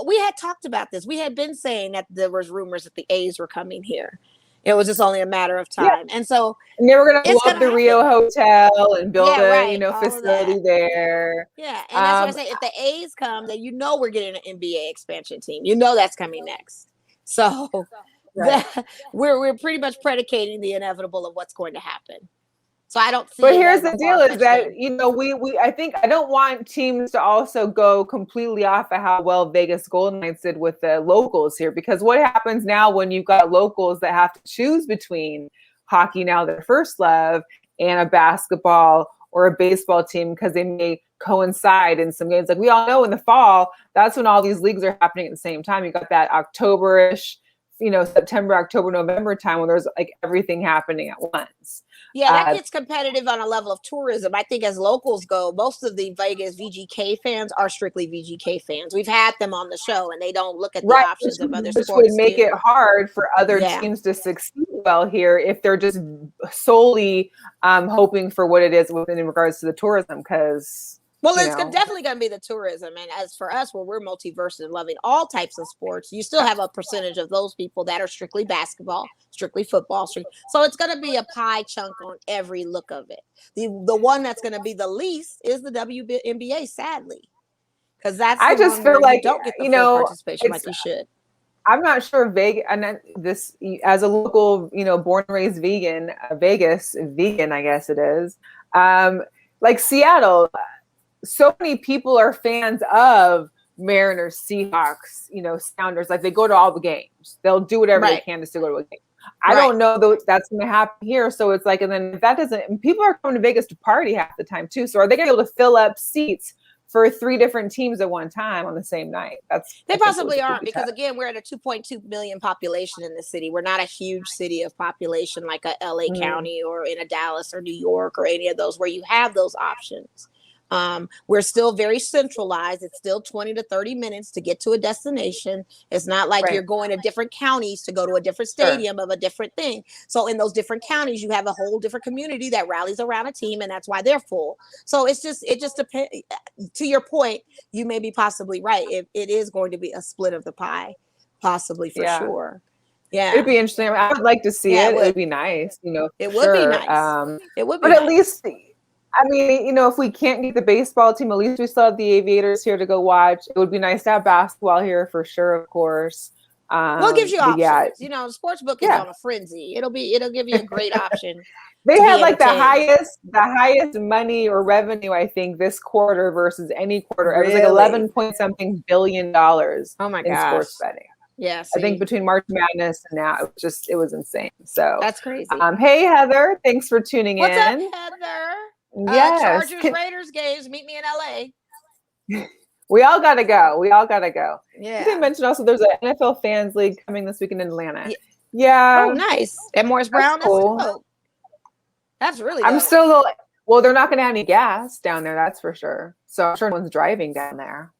Speaker 2: we had talked about this. We had been saying that there was rumors that the A's were coming here. It was just only a matter of time. And so
Speaker 1: they were going to blow up the Rio Hotel and build a facility there.
Speaker 2: Yeah. And that's what I say. If the A's come, then we're getting an NBA expansion team. That's coming next. So we're pretty much predicating the inevitable of what's going to happen. So I don't see.
Speaker 1: But here's the deal: is that I don't want teams to also go completely off of how well Vegas Golden Knights did with the locals here, because what happens now when you've got locals that have to choose between hockey, now their first love, and a basketball or a baseball team, because they may coincide in some games. Like we all know in the fall, that's when all these leagues are happening at the same time. You got that October-ish September, October, November time when there's like everything happening at once.
Speaker 2: Yeah, that gets competitive on a level of tourism. I think as locals go, most of the Vegas VGK fans are strictly VGK fans. We've had them on the show, and they don't look at the options of other sports.
Speaker 1: Which would make it hard for other teams to succeed well here if they're just solely hoping for what it is in regards to the tourism. Because
Speaker 2: it's definitely going to be the tourism. And as for us, where we're multiverse and loving all types of sports, you still have a percentage of those people that are strictly basketball, strictly football. So it's going to be a pie chunk on every look of it. The one that's going to be the least is the WNBA, sadly. Because that's
Speaker 1: I just feel like
Speaker 2: you don't get the full participation like you should.
Speaker 1: I'm not sure Vegas, and this as a local, born and raised vegan, Vegas vegan, I guess it is. Like Seattle, so many people are fans of Mariners, Seahawks, Sounders. Like they go to all the games. They'll do whatever they can to still go to a game. I don't know though that's going to happen here. So it's like, and then if that doesn't, and people are coming to Vegas to party half the time too. So are they going to be able to fill up seats for 3 different teams at one time on the same night?
Speaker 2: They possibly aren't, because again, we're at a 2.2 million population in the city. We're not a huge city of population like a LA County or in a Dallas or New York or any of those where you have those options. We're still very centralized. It's still 20 to 30 minutes to get to a destination. It's not like you're going to different counties to go to a different stadium of a different thing. So in those different counties, you have a whole different community that rallies around a team, and that's why they're full. So it just depends. To your point, you may be possibly right. It is going to be a split of the pie, possibly for sure. Yeah,
Speaker 1: it'd be interesting. I would like to see it. It would be nice.
Speaker 2: It would be nice. It would be
Speaker 1: but at least. I mean, if we can't get the baseball team, at least we still have the Aviators here to go watch. It would be nice to have basketball here for sure, of course.
Speaker 2: Well, it gives you options. The sportsbook is on a frenzy. It'll give you a great option.
Speaker 1: They had like the highest money or revenue, I think, this quarter versus any quarter. Really? It was like 11 point something $billion. Oh my gosh. Sports betting.
Speaker 2: Yes,
Speaker 1: I think between March Madness and now, it was insane. So
Speaker 2: that's crazy.
Speaker 1: Hey Heather, thanks for tuning in.
Speaker 2: What's up, Heather?
Speaker 1: Yes.
Speaker 2: Chargers Raiders games. Meet me in LA.
Speaker 1: We all gotta go.
Speaker 2: Yeah.
Speaker 1: I didn't mention also there's an NFL Fans League coming this weekend in Atlanta. Yeah.
Speaker 2: Oh, nice. At Morris Brown.
Speaker 1: That's cool.
Speaker 2: That's really.
Speaker 1: I'm still. Well, they're not gonna have any gas down there. That's for sure. So I'm sure no one's driving down there.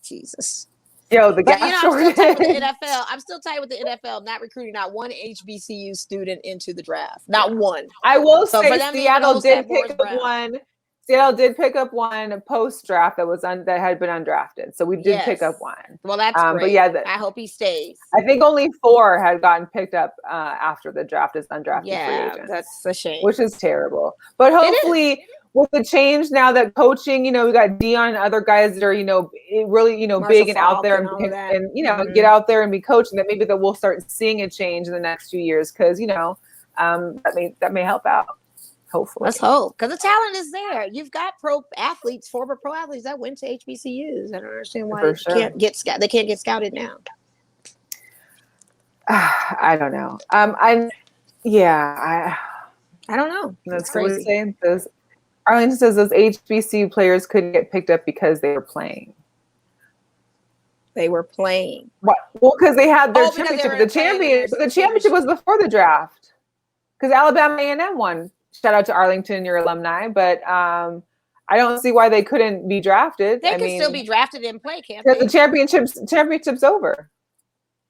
Speaker 2: Jesus.
Speaker 1: The gas shortage.
Speaker 2: I'm still tight with the NFL not recruiting not one HBCU student into the draft. Not one.
Speaker 1: I will say Seattle did pick up one. Seattle did pick up one post draft that had been undrafted. So we did pick up one.
Speaker 2: Well, that's great. But I hope he stays.
Speaker 1: I think only 4 had gotten picked up after the draft as undrafted free agents.
Speaker 2: That's a shame.
Speaker 1: Which is terrible. But hopefully with the change now that coaching, we got Dion and other guys that are, really, big and out there and get out there and be coaching, that maybe that we'll start seeing a change in the next few years. Cause that may help out. Hopefully.
Speaker 2: Let's hope. Cause the talent is there. You've got former pro athletes that went to HBCUs. I don't understand why they can't get scouted now.
Speaker 1: I don't know. I
Speaker 2: don't know.
Speaker 1: That's crazy. Arlington says those HBCU players couldn't get picked up because they were playing.
Speaker 2: They were playing.
Speaker 1: What? Well, because they had their championship. The championship was before the draft. Because Alabama A&M won. Shout out to Arlington, your alumni. But I don't see why they couldn't be drafted.
Speaker 2: They could still be drafted and play, can't they?
Speaker 1: The championship's over.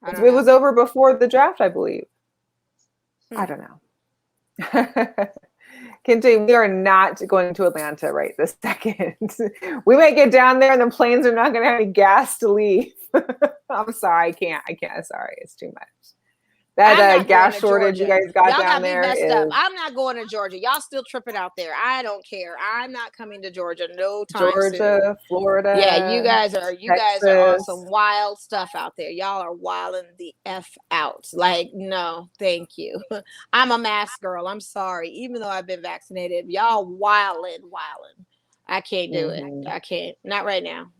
Speaker 1: It was over before the draft, I believe. I don't know. Kente, we are not going to Atlanta right this second. We might get down there and the planes are not going to have any gas to leave. I'm sorry. I can't. Sorry. It's too much. That gas shortage you guys got down there is...
Speaker 2: I'm not going to Georgia. Y'all still tripping out there. I don't care. I'm not coming to Georgia no time
Speaker 1: Georgia,
Speaker 2: soon.
Speaker 1: Florida.
Speaker 2: Yeah, you guys are on some wild stuff out there. Y'all are wilding the F out. Like, no, thank you. I'm a mask girl. I'm sorry. Even though I've been vaccinated, y'all wilding. I can't do it. I can't. Not right now.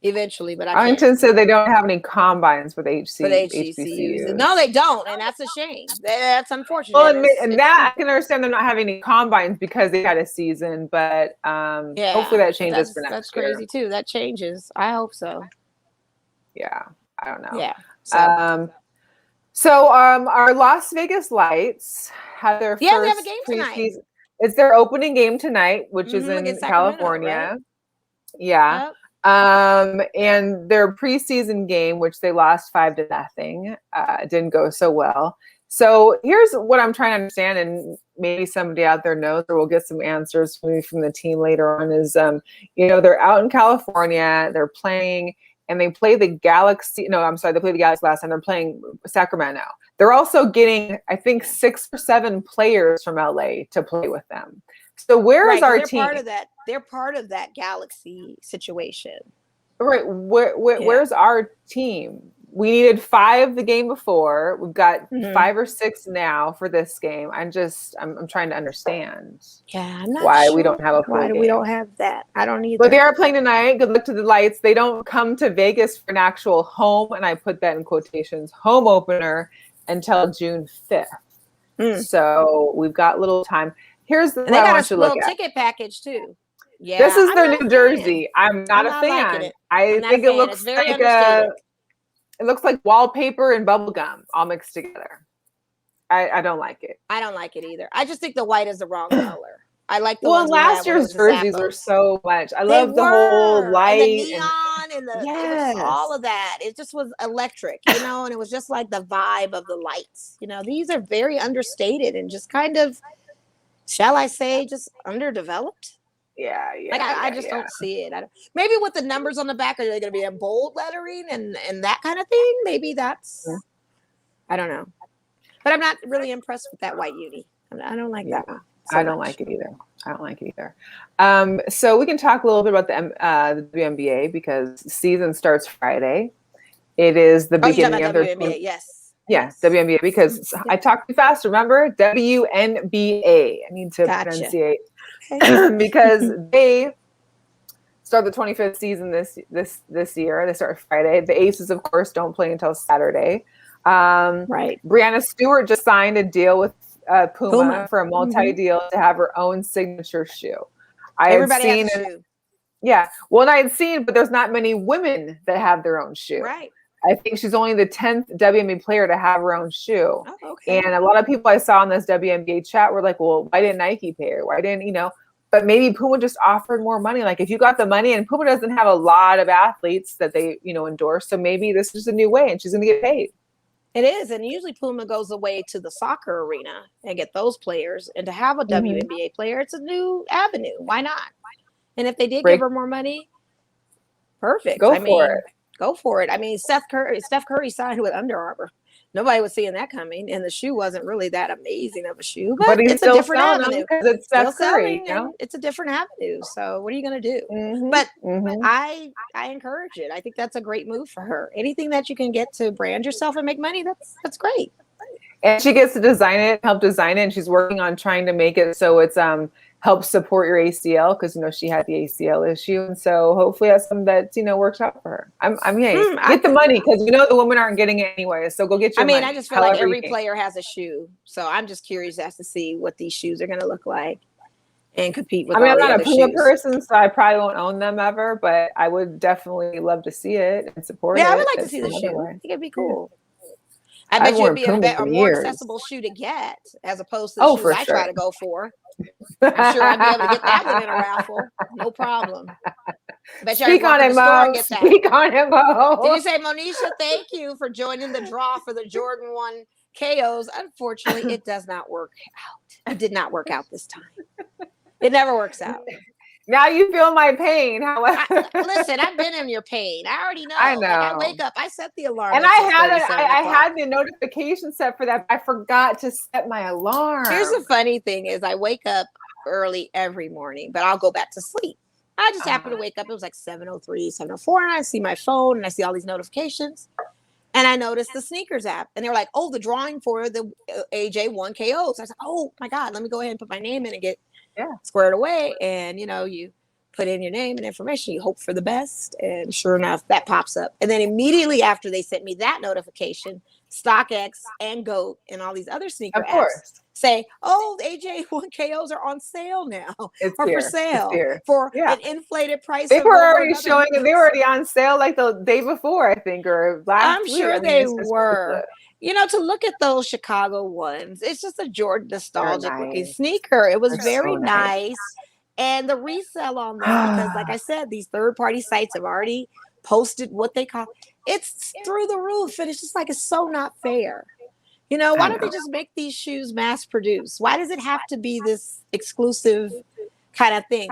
Speaker 2: Eventually, but
Speaker 1: Arlington said they don't have any combines for the HBCUs.
Speaker 2: No, they don't, and that's a shame. That's unfortunate.
Speaker 1: Well, and that I can understand them not having any combines because they had a season, but hopefully that changes for next year.
Speaker 2: That's crazy too. That changes. I hope so.
Speaker 1: Yeah, I don't know.
Speaker 2: Yeah. So.
Speaker 1: So our Las Vegas Lights had their
Speaker 2: we have
Speaker 1: first
Speaker 2: a game
Speaker 1: preseason.
Speaker 2: tonight.
Speaker 1: It's their opening game tonight, which is in
Speaker 2: against
Speaker 1: California.
Speaker 2: Right?
Speaker 1: Yeah.
Speaker 2: Yep.
Speaker 1: And their preseason game, which they lost 5-0, didn't go so well. So here's what I'm trying to understand, and maybe somebody out there knows, or we'll get some answers maybe from the team later on, is, they're out in California, they're playing, and they play the Galaxy. No, I'm sorry, they played the Galaxy last time. They're playing Sacramento. They're also getting, I think, 6 or 7 players from LA to play with them. So where is our team?
Speaker 2: They're part of that Galaxy situation.
Speaker 1: Right. Where's our team? We needed 5 the game before. We've got 5 or 6 now for this game. I'm trying to understand.
Speaker 2: Yeah, I'm not
Speaker 1: why
Speaker 2: sure
Speaker 1: we don't have a full game.
Speaker 2: We don't have that. I don't either.
Speaker 1: But they are playing tonight. Good luck to the Lights. They don't come to Vegas for an actual home, and I put that in quotations, home opener until June 5th. So we've got little time. Here's the
Speaker 2: they got a little ticket package too. Yeah,
Speaker 1: this is their New Jersey. I'm not a fan. I think it looks like it looks like wallpaper and bubble gum all mixed together. I don't like it.
Speaker 2: I don't like it either. I just think the white is the wrong color. I like the
Speaker 1: last year's jerseys were so much. I love the whole light,
Speaker 2: and the neon, and the all of that. It just was electric, and it was just like the vibe of the lights. These are very understated and just kind of, shall I say, just underdeveloped.
Speaker 1: Yeah.
Speaker 2: I just don't see it. Maybe with the numbers on the back, are they going to be in bold lettering and that kind of thing? Maybe that's, I don't know. But I'm not really impressed with that white uni. I don't like that one.
Speaker 1: I don't like it either. So we can talk a little bit about the WNBA because season starts Friday. It is the beginning of their
Speaker 2: WNBA, yes.
Speaker 1: Yeah, WNBA, because I talked too fast. Remember, WNBA. I need to pronunciate because they start the 25th season this year. They start Friday. The Aces, of course, don't play until Saturday.
Speaker 2: Right.
Speaker 1: Brianna Stewart just signed a deal with Puma for a multi-deal to have her own signature shoe.
Speaker 2: Everybody has a shoe.
Speaker 1: Yeah. Well, and I had seen, but there's not many women that have their own shoe.
Speaker 2: Right.
Speaker 1: I think she's only the 10th WNBA player to have her own shoe.
Speaker 2: Oh, okay.
Speaker 1: And a lot of people I saw in this WNBA chat were like, well, why didn't Nike pay her? Why didn't, but maybe Puma just offered more money. Like if you got the money, and Puma doesn't have a lot of athletes that they, endorse. So maybe this is a new way and she's going to get paid.
Speaker 2: It is. And usually Puma goes away to the soccer arena and get those players. And to have a WNBA player, it's a new avenue. Why not? And if they did give her more money, perfect.
Speaker 1: Go for it.
Speaker 2: I mean, Steph Curry signed with Under Armour. Nobody was seeing that coming, and the shoe wasn't really that amazing of a shoe, but it's a different avenue
Speaker 1: because it's Steph Curry.
Speaker 2: It's a different avenue. So what are you going to do? But I encourage it. I think that's a great move for her. Anything that you can get to brand yourself and make money, that's great.
Speaker 1: And she gets to help design it, and she's working on trying to make it so it's helps support your ACL because she had the ACL issue, and so hopefully that's something that works out for her. Get the money because the women aren't getting it anyway. So go get your money.
Speaker 2: I just feel like every player has a shoe, so I'm just curious as to see what these shoes are going to look like and compete with.
Speaker 1: I'm not a Puma person, so I probably won't own them ever, but I would definitely love to see it and support it.
Speaker 2: Yeah, I would like to see the shoe. I think it'd be cool. I bet you it'd be a more accessible shoe to get as opposed to the shoes I try to go for. I'm sure I'd be able to get that one in a raffle. No problem.
Speaker 1: Speak on it, Mo. Speak on it, Mo.
Speaker 2: Did you say, Monisha, thank you for joining the draw for the Jordan 1 KOs. Unfortunately, it does not work out. It did not work out this time. It never works out.
Speaker 1: Now you feel my pain.
Speaker 2: Listen, I've been in your pain. I already know.
Speaker 1: I know.
Speaker 2: I wake up. I set the alarm.
Speaker 1: And I had the notification set for that. But I forgot to set my alarm.
Speaker 2: Here's the funny thing is I wake up early every morning, but I'll go back to sleep. I just happen to wake up. It was like 7:03, 7:04, and I see my phone and I see all these notifications. And I noticed the sneakers app, and they were like, "Oh, the drawing for the AJ 1 KOs." I was like, "Oh my God, let me go ahead and put my name in and get squared away." And you put in your name and information. You hope for the best. And sure enough, that pops up. And then immediately after they sent me that notification, StockX and GOAT and all these other sneaker apps say, oh, the AJ1KOs are on sale now, for sale for an inflated price.
Speaker 1: They were already showing it. They were already on sale like the day before, I think, or last week.
Speaker 2: I'm sure they were. You know, to look at those Chicago ones, it's just a Jordan nostalgic looking sneaker. It was very nice. And the resale on them, because like I said, these third-party sites have already posted what they call, it's through the roof. And it's just like, it's so not fair. You know, why don't they just make these shoes mass produced? Why does it have to be this exclusive kind of thing?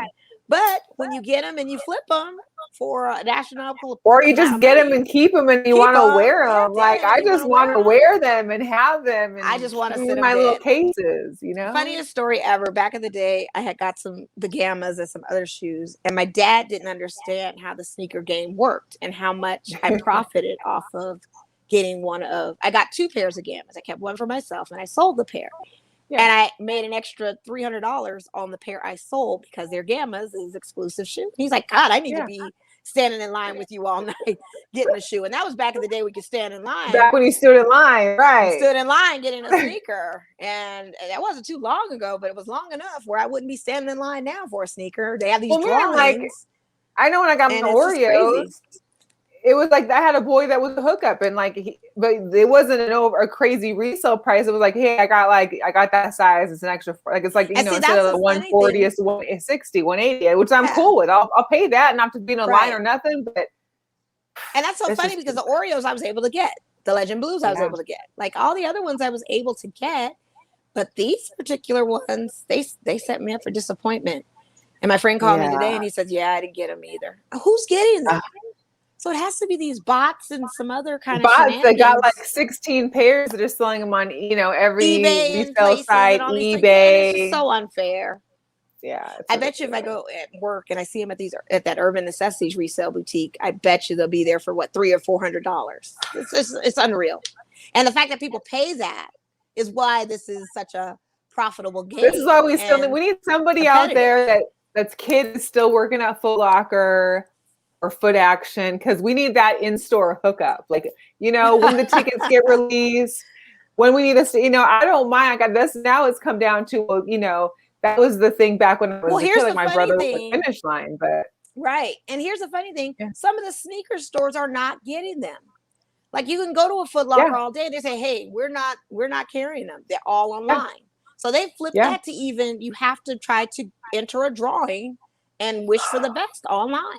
Speaker 2: But when you get them and you flip them for a national,
Speaker 1: or you just get them and keep them and you want to wear them. Like, I just want to wear them and have them. And
Speaker 2: I just want to sit
Speaker 1: in my little cases, you know.
Speaker 2: Funniest story ever. Back in the day, I had got the Gammas and some other shoes, and my dad didn't understand how the sneaker game worked and how much I profited off of getting I got 2 pairs of Gammas. I kept one for myself and I sold the pair. Yeah. And I made an extra $300 on the pair I sold because their Gammas is exclusive shoe. He's like, God, I need to be standing in line with you all night getting a shoe. And that was back in the day we could stand in line.
Speaker 1: Back when you stood in line, right?
Speaker 2: Stood in line getting a sneaker. And that wasn't too long ago, but it was long enough where I wouldn't be standing in line now for a sneaker. They have these drawings.
Speaker 1: Like, I know when I got my Oreos, it was like I had a boy that was a hookup, and like, but it wasn't a crazy resale price. It was like, hey, I got that size. It's an extra, like, it's like, you know, instead of the 140, it's 160, 180, which I'm cool with. I'll pay that, not to be in a line or nothing. But
Speaker 2: and that's so funny because the Oreos I was able to get, the Legend Blues I was able to get, like all the other ones I was able to get, but these particular ones, they set me up for disappointment. And my friend called me today and he said, yeah, I didn't get them either. Who's getting them? So it has to be these bots and some other kind of bots that
Speaker 1: got like 16 pairs that are selling them on, you know, every resale site, eBay.
Speaker 2: It's so unfair.
Speaker 1: Yeah,
Speaker 2: I bet you if I go at work and I see them at that Urban Necessities resale boutique, I bet you they'll be there for what, $300 or $400. It's unreal. And the fact that people pay that is why this is such a profitable game.
Speaker 1: This is why we need somebody out there that's kids still working at Foot Locker or Foot Action, because we need that in-store hookup. Like, you know, when the tickets get released, when we need us to, you know, I don't mind. I got this now. It's come down to, you know, that was the thing back when I was a kid, like my brother was the finish line, but
Speaker 2: right. And here's the funny thing: some of the sneaker stores are not getting them. Like, you can go to a Foot Locker all day and they say, "Hey, we're not carrying them. They're all online." So they flip that to even you have to try to enter a drawing and wish for the best online.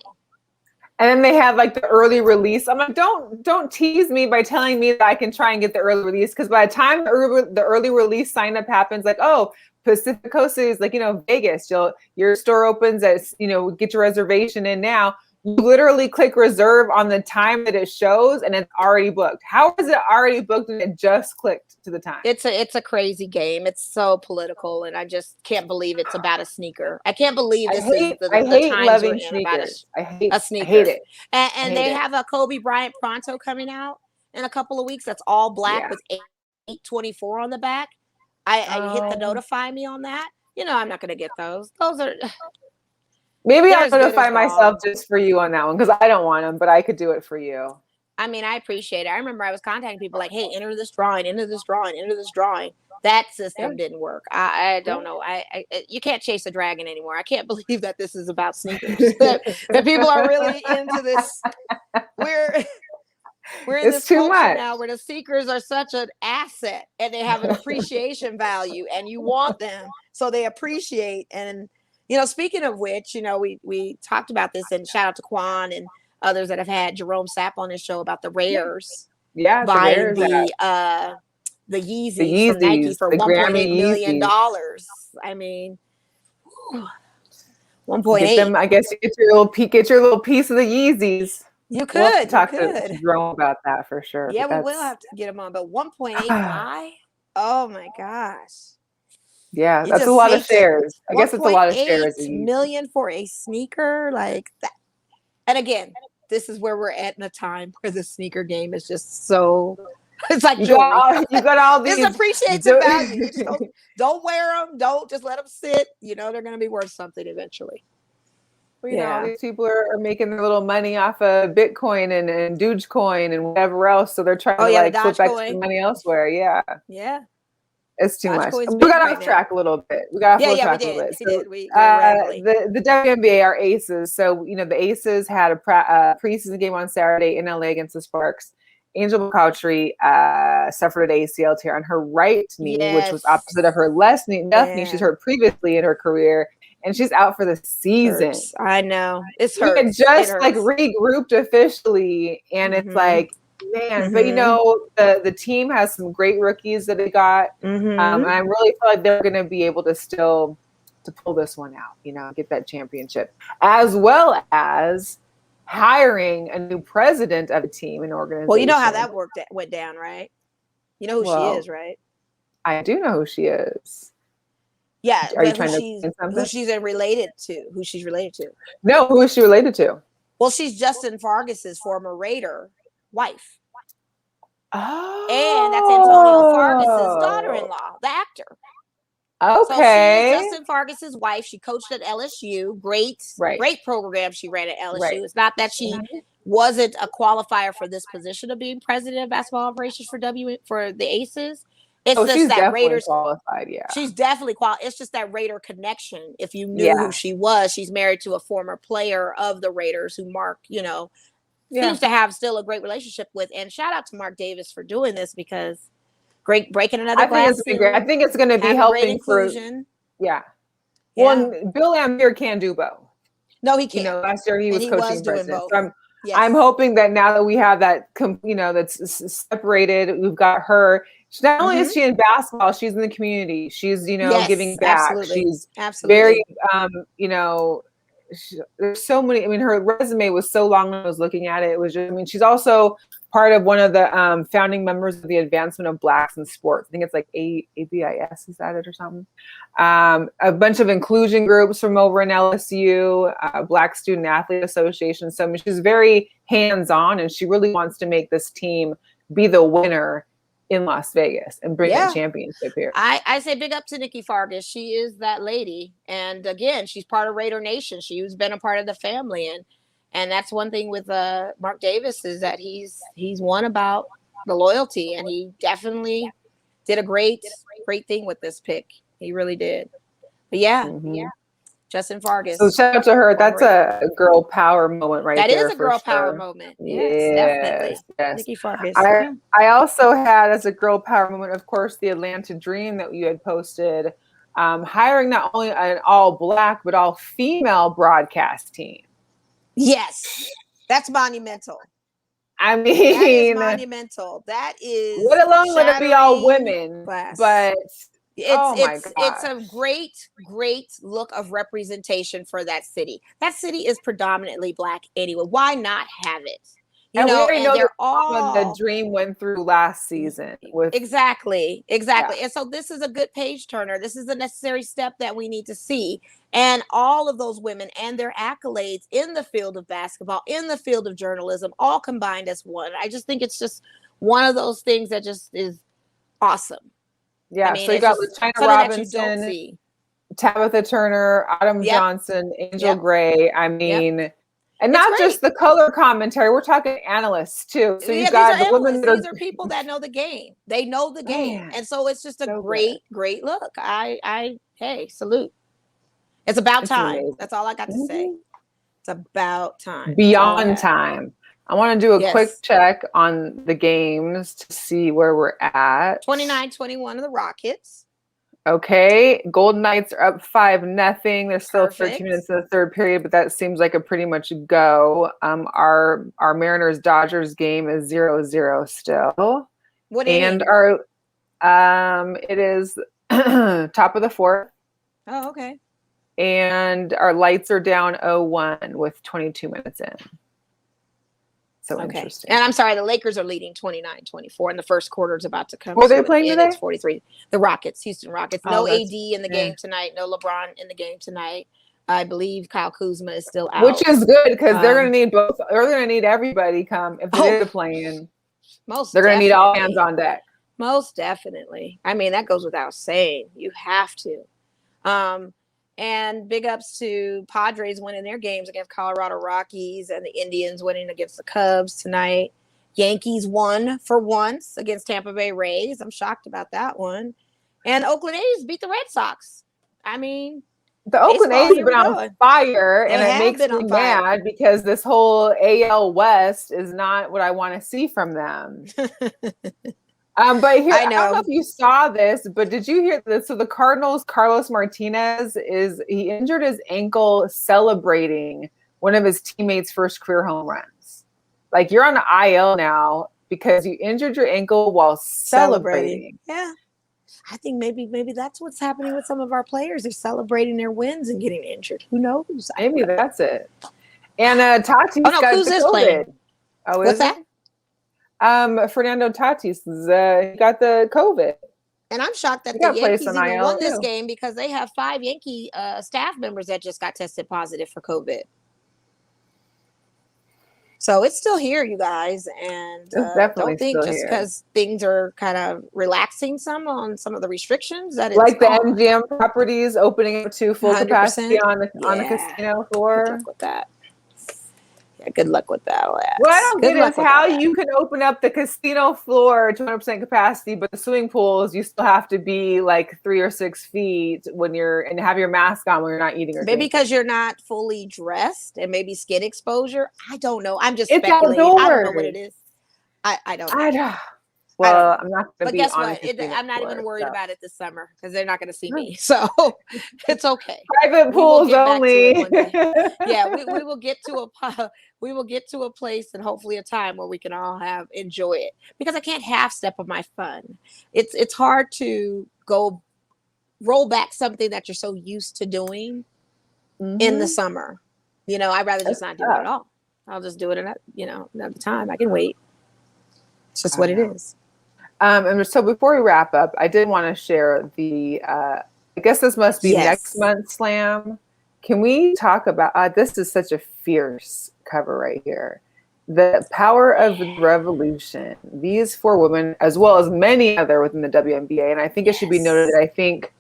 Speaker 1: And then they have like the early release. I'm like, don't tease me by telling me that I can try and get the early release, because by the time the early release sign up happens, like, oh, Pacific Coast is like, you know, Vegas, your store opens at, you know, get your reservation in now. You literally click reserve on the time that it shows and it's already booked. How is it already booked and it just clicked to the time?
Speaker 2: It's a crazy game. It's so political, and I just can't believe it's about a sneaker. I can't believe this is the times loving sneakers.
Speaker 1: I hate
Speaker 2: a sneaker.
Speaker 1: I hate it.
Speaker 2: And they have a Kobe Bryant Pronto coming out in a couple of weeks. That's all black with 824 on the back. I hit the notify me on that. You know, I'm not going to get those. Those are...
Speaker 1: Maybe I'll notify myself just for you on that one, because I don't want them, but I could do it for you.
Speaker 2: I mean, I appreciate it. I remember I was contacting people like, hey, enter this drawing. That system didn't work. I don't know. You can't chase a dragon anymore. I can't believe that this is about sneakers. that people are really into this. We're in this culture now where the sneakers are such an asset and they have an appreciation value, and you want them, so they appreciate. And you know, speaking of which, you know, we talked about this, and shout out to Quan and others that have had Jerome Sapp on his show about the rares.
Speaker 1: Yeah,
Speaker 2: buying the Yeezys from Nike for $1.8 million. I mean, 1.8.
Speaker 1: I guess you get your little piece of the Yeezys.
Speaker 2: You could
Speaker 1: we'll talk to Jerome about that for sure.
Speaker 2: Yeah, we will have to get him on. But 1.85. Oh my gosh.
Speaker 1: Yeah, that's a lot of shares. I guess it's a lot of shares.
Speaker 2: $1.8 million for a sneaker like that. And again, this is where we're at in a time where the sneaker game is just so. It's like
Speaker 1: you got all these.
Speaker 2: This appreciates the value. You just don't wear them. Don't just let them sit. You know they're going to be worth something eventually.
Speaker 1: Well, all these people are making their little money off of Bitcoin and Dogecoin and whatever else. So they're trying to like flip extra money elsewhere. Yeah.
Speaker 2: Yeah.
Speaker 1: It's too much. We got off track a little bit. We got off track a little bit. So, the WNBA, our Aces. So, the Aces had a preseason game on Saturday in LA against the Sparks. Angel McCoughtry suffered an ACL tear on her right knee, which was opposite of her left knee. She's hurt previously in her career, and she's out for the season.
Speaker 2: I know. It's
Speaker 1: hurt. We just like regrouped officially, and it's like, man, but the team has some great rookies that they got. And I really feel like they're going to be able to still to pull this one out, get that championship, as well as hiring a new president of a team and organization.
Speaker 2: Well, you know how that went down, right? You know who she is, right?
Speaker 1: I do know who she is.
Speaker 2: Yeah.
Speaker 1: Are you trying to say something?
Speaker 2: Who she's related to?
Speaker 1: No, who is she related to?
Speaker 2: Well, she's Justin Vargas's former Raider wife.
Speaker 1: Oh.
Speaker 2: And that's Antonio Vargas's daughter-in-law, the actor.
Speaker 1: Okay.
Speaker 2: So she's Justin Vargas's wife. She coached at LSU. Great program she ran at LSU. Right. It's not that she wasn't a qualifier for this position of being president of basketball operations for the Aces. It's just
Speaker 1: she's
Speaker 2: that Raiders
Speaker 1: qualified. Yeah,
Speaker 2: she's definitely qualified. It's just that Raider connection. If you knew who she was, she's married to a former player of the Raiders who Mark, seems to have still a great relationship with. And shout out to Mark Davis for doing this because breaking another glass.
Speaker 1: I think it's going to be helping for inclusion. Yeah. Well, Bill Laimbeer can do both.
Speaker 2: No, he can't.
Speaker 1: Last year he was coaching president. So I'm hoping that now that we have that, that's separated, we've got her. Not only is she in basketball, she's in the community. She's, giving back.
Speaker 2: Absolutely.
Speaker 1: She's
Speaker 2: very,
Speaker 1: there's so many. I mean, her resume was so long when I was looking at it. It was just, she's also part of one of the founding members of the Advancement of Blacks in Sports. I think it's like ABIS, is that it or something? A bunch of inclusion groups from over in LSU, Black Student Athlete Association. So she's very hands-on, and she really wants to make this team be the winner in Las Vegas and bring a championship here.
Speaker 2: I say big up to Nikki Fargas. She is that lady. And again, she's part of Raider Nation. She's been a part of the family. And that's one thing with Mark Davis is that he's one about the loyalty. And he definitely did a great thing with this pick. He really did. But Justin Vargas.
Speaker 1: So shout out to her. That's a girl power moment there.
Speaker 2: That is a girl power moment. Yes, definitely.
Speaker 1: Yes.
Speaker 2: Nikki Fargas.
Speaker 1: I also had as a girl power moment, of course, the Atlanta Dream that you had posted, hiring not only an all Black, but all female broadcast team.
Speaker 2: Yes. That's monumental.
Speaker 1: I mean,
Speaker 2: that is monumental. That is.
Speaker 1: Let alone would it be all women, but
Speaker 2: it's a great look of representation for that city. That city is predominantly Black anyway. Why not have it?
Speaker 1: We already know the Dream went through last season.
Speaker 2: Exactly. And so this is a good page turner. This is a necessary step that we need to see. And all of those women and their accolades in the field of basketball, in the field of journalism, all combined as one. I just think it's just one of those things that just is awesome.
Speaker 1: Yeah, so you got LaChina Robinson, Tabitha Turner, Autumn Johnson, Angel Gray. I mean, and not just the color commentary. We're talking analysts too. So you got the women.
Speaker 2: These are people that know the game. They know the game, and so it's just a great look. Hey, salute. It's about time. Amazing. That's all I got to say. It's about time.
Speaker 1: Beyond time. I want to do a quick check on the games to see where we're at.
Speaker 2: 29-21 of the Rockets.
Speaker 1: Okay. Golden Knights are up 5-0. There's still 13 minutes in the third period, but that seems like a pretty much go. Our Mariners Dodgers game is 0-0 still.
Speaker 2: What do you mean?
Speaker 1: It is top of the fourth.
Speaker 2: Oh, okay.
Speaker 1: And our lights are down 0-1 with 22 minutes in. So interesting.
Speaker 2: And I'm sorry, the Lakers are leading 29-24, and the first quarter is about to come.
Speaker 1: Were they playing today?
Speaker 2: It's 43. The Rockets, Houston Rockets. No AD in the game tonight. No LeBron in the game tonight. I believe Kyle Kuzma is still out.
Speaker 1: Which is good because they're going to need both. They're going to need everybody come if they're playing. They're going to need all hands on deck.
Speaker 2: Most definitely. I mean, that goes without saying. You have to. And big ups to Padres winning their games against Colorado Rockies and the Indians winning against the Cubs tonight. Yankees won for once against Tampa Bay Rays. I'm shocked about that one. And Oakland A's beat the Red Sox. I mean,
Speaker 1: the Oakland A's have been on fire, and it makes me mad because this whole AL West is not what I want to see from them. But here, I don't know if you saw this, but did you hear this? So the Cardinals, Carlos Martinez, he injured his ankle celebrating one of his teammates' first career home runs. Like, you're on the IL now because you injured your ankle while celebrating.
Speaker 2: Yeah. I think maybe that's what's happening with some of our players. They're celebrating their wins and getting injured. Who knows?
Speaker 1: Maybe that's it. And Tatis got COVID.
Speaker 2: Playing?
Speaker 1: Oh,
Speaker 2: what's that?
Speaker 1: Fernando Tatis he got the COVID.
Speaker 2: And I'm shocked that the Yankees even won this game because they have 5 Yankee staff members that just got tested positive for COVID. So it's still here, you guys, and don't think just because things are kind of relaxing some on some of the restrictions that it's
Speaker 1: like the MGM properties opening up to full capacity on the casino floor.
Speaker 2: Good luck with that. Yeah, good luck with that.
Speaker 1: What I don't get is how you can open up the casino floor to 100% capacity, but the swimming pools you still have to be like 3 or 6 feet and have your mask on when you're not eating or drinking.
Speaker 2: Because you're not fully dressed and maybe skin exposure. I don't know. I'm just speculating. I don't know what it is. I don't know.
Speaker 1: Well, I'm not going to be.
Speaker 2: But guess what? I'm not even worried about it this summer because they're not going to see me, so it's okay.
Speaker 1: Private pools only.
Speaker 2: Yeah, we will get to a place and hopefully a time where we can all enjoy it, because I can't half step of my fun. It's hard to go roll back something that you're so used to doing in the summer. I'd rather just not do it at all. I'll just do it another time. I can wait. It's just what it is.
Speaker 1: And so before we wrap up, I did want to share I guess this must be next month's Slam. Can we talk about, this is such a fierce cover right here. The Power of the Revolution. These 4 women, as well as many other within the WNBA. And I think it should be noted that I think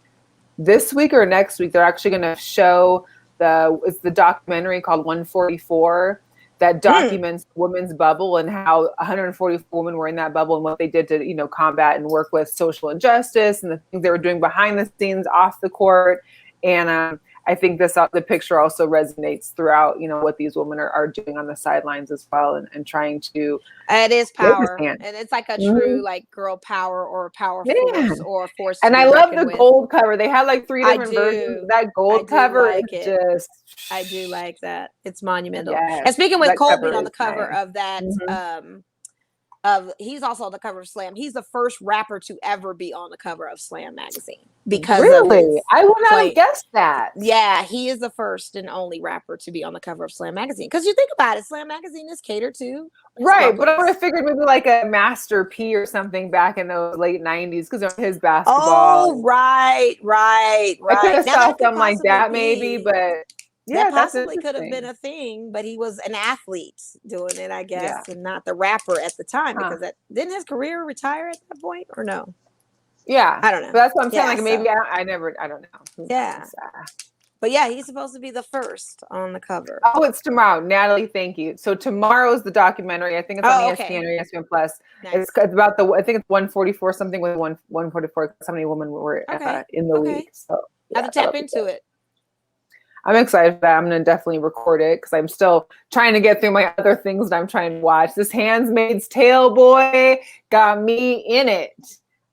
Speaker 1: this week or next week, they're actually going to show it's the documentary called 144. That documents women's bubble and how 144 women were in that bubble and what they did to, combat and work with social injustice and the things they were doing behind the scenes, off the court. And I think the picture also resonates throughout, what these women are doing on the sidelines as well and trying to.
Speaker 2: It is power. And it's like a true like girl power or power force or force.
Speaker 1: And I love the gold cover. They had like 3 different versions. That gold cover is
Speaker 2: I do like that. It's monumental.
Speaker 1: Yes,
Speaker 2: and speaking with Cole being on the cover of that, he's also on the cover of Slam. He's the first rapper to ever be on the cover of Slam magazine. Because
Speaker 1: really, I would not have guessed that.
Speaker 2: Yeah, he is the first and only rapper to be on the cover of Slam magazine. Because you think about it, Slam magazine is catered to
Speaker 1: right, but I would have figured maybe like a Master P or something back in the late '90s because of his basketball.
Speaker 2: Oh, right.
Speaker 1: I could have saw something like that maybe, but. Yeah,
Speaker 2: that possibly could have been a thing, but he was an athlete doing it, I guess, and not the rapper at the time, because didn't his career retire at that point or no?
Speaker 1: Yeah,
Speaker 2: I don't know.
Speaker 1: But that's what I'm saying. Like maybe I don't know.
Speaker 2: Yeah, but yeah, he's supposed to be the first on the cover.
Speaker 1: Oh, it's tomorrow, Natalie. Thank you. So tomorrow's the documentary. I think it's on ESPN or ESPN Plus. Nice. It's about I think it's 144 something with 144. So many women were in the league. So
Speaker 2: have to tap into it.
Speaker 1: I'm excited for that. I'm going to definitely record it because I'm still trying to get through my other things that I'm trying to watch. This Handmaid's Tale boy got me in it.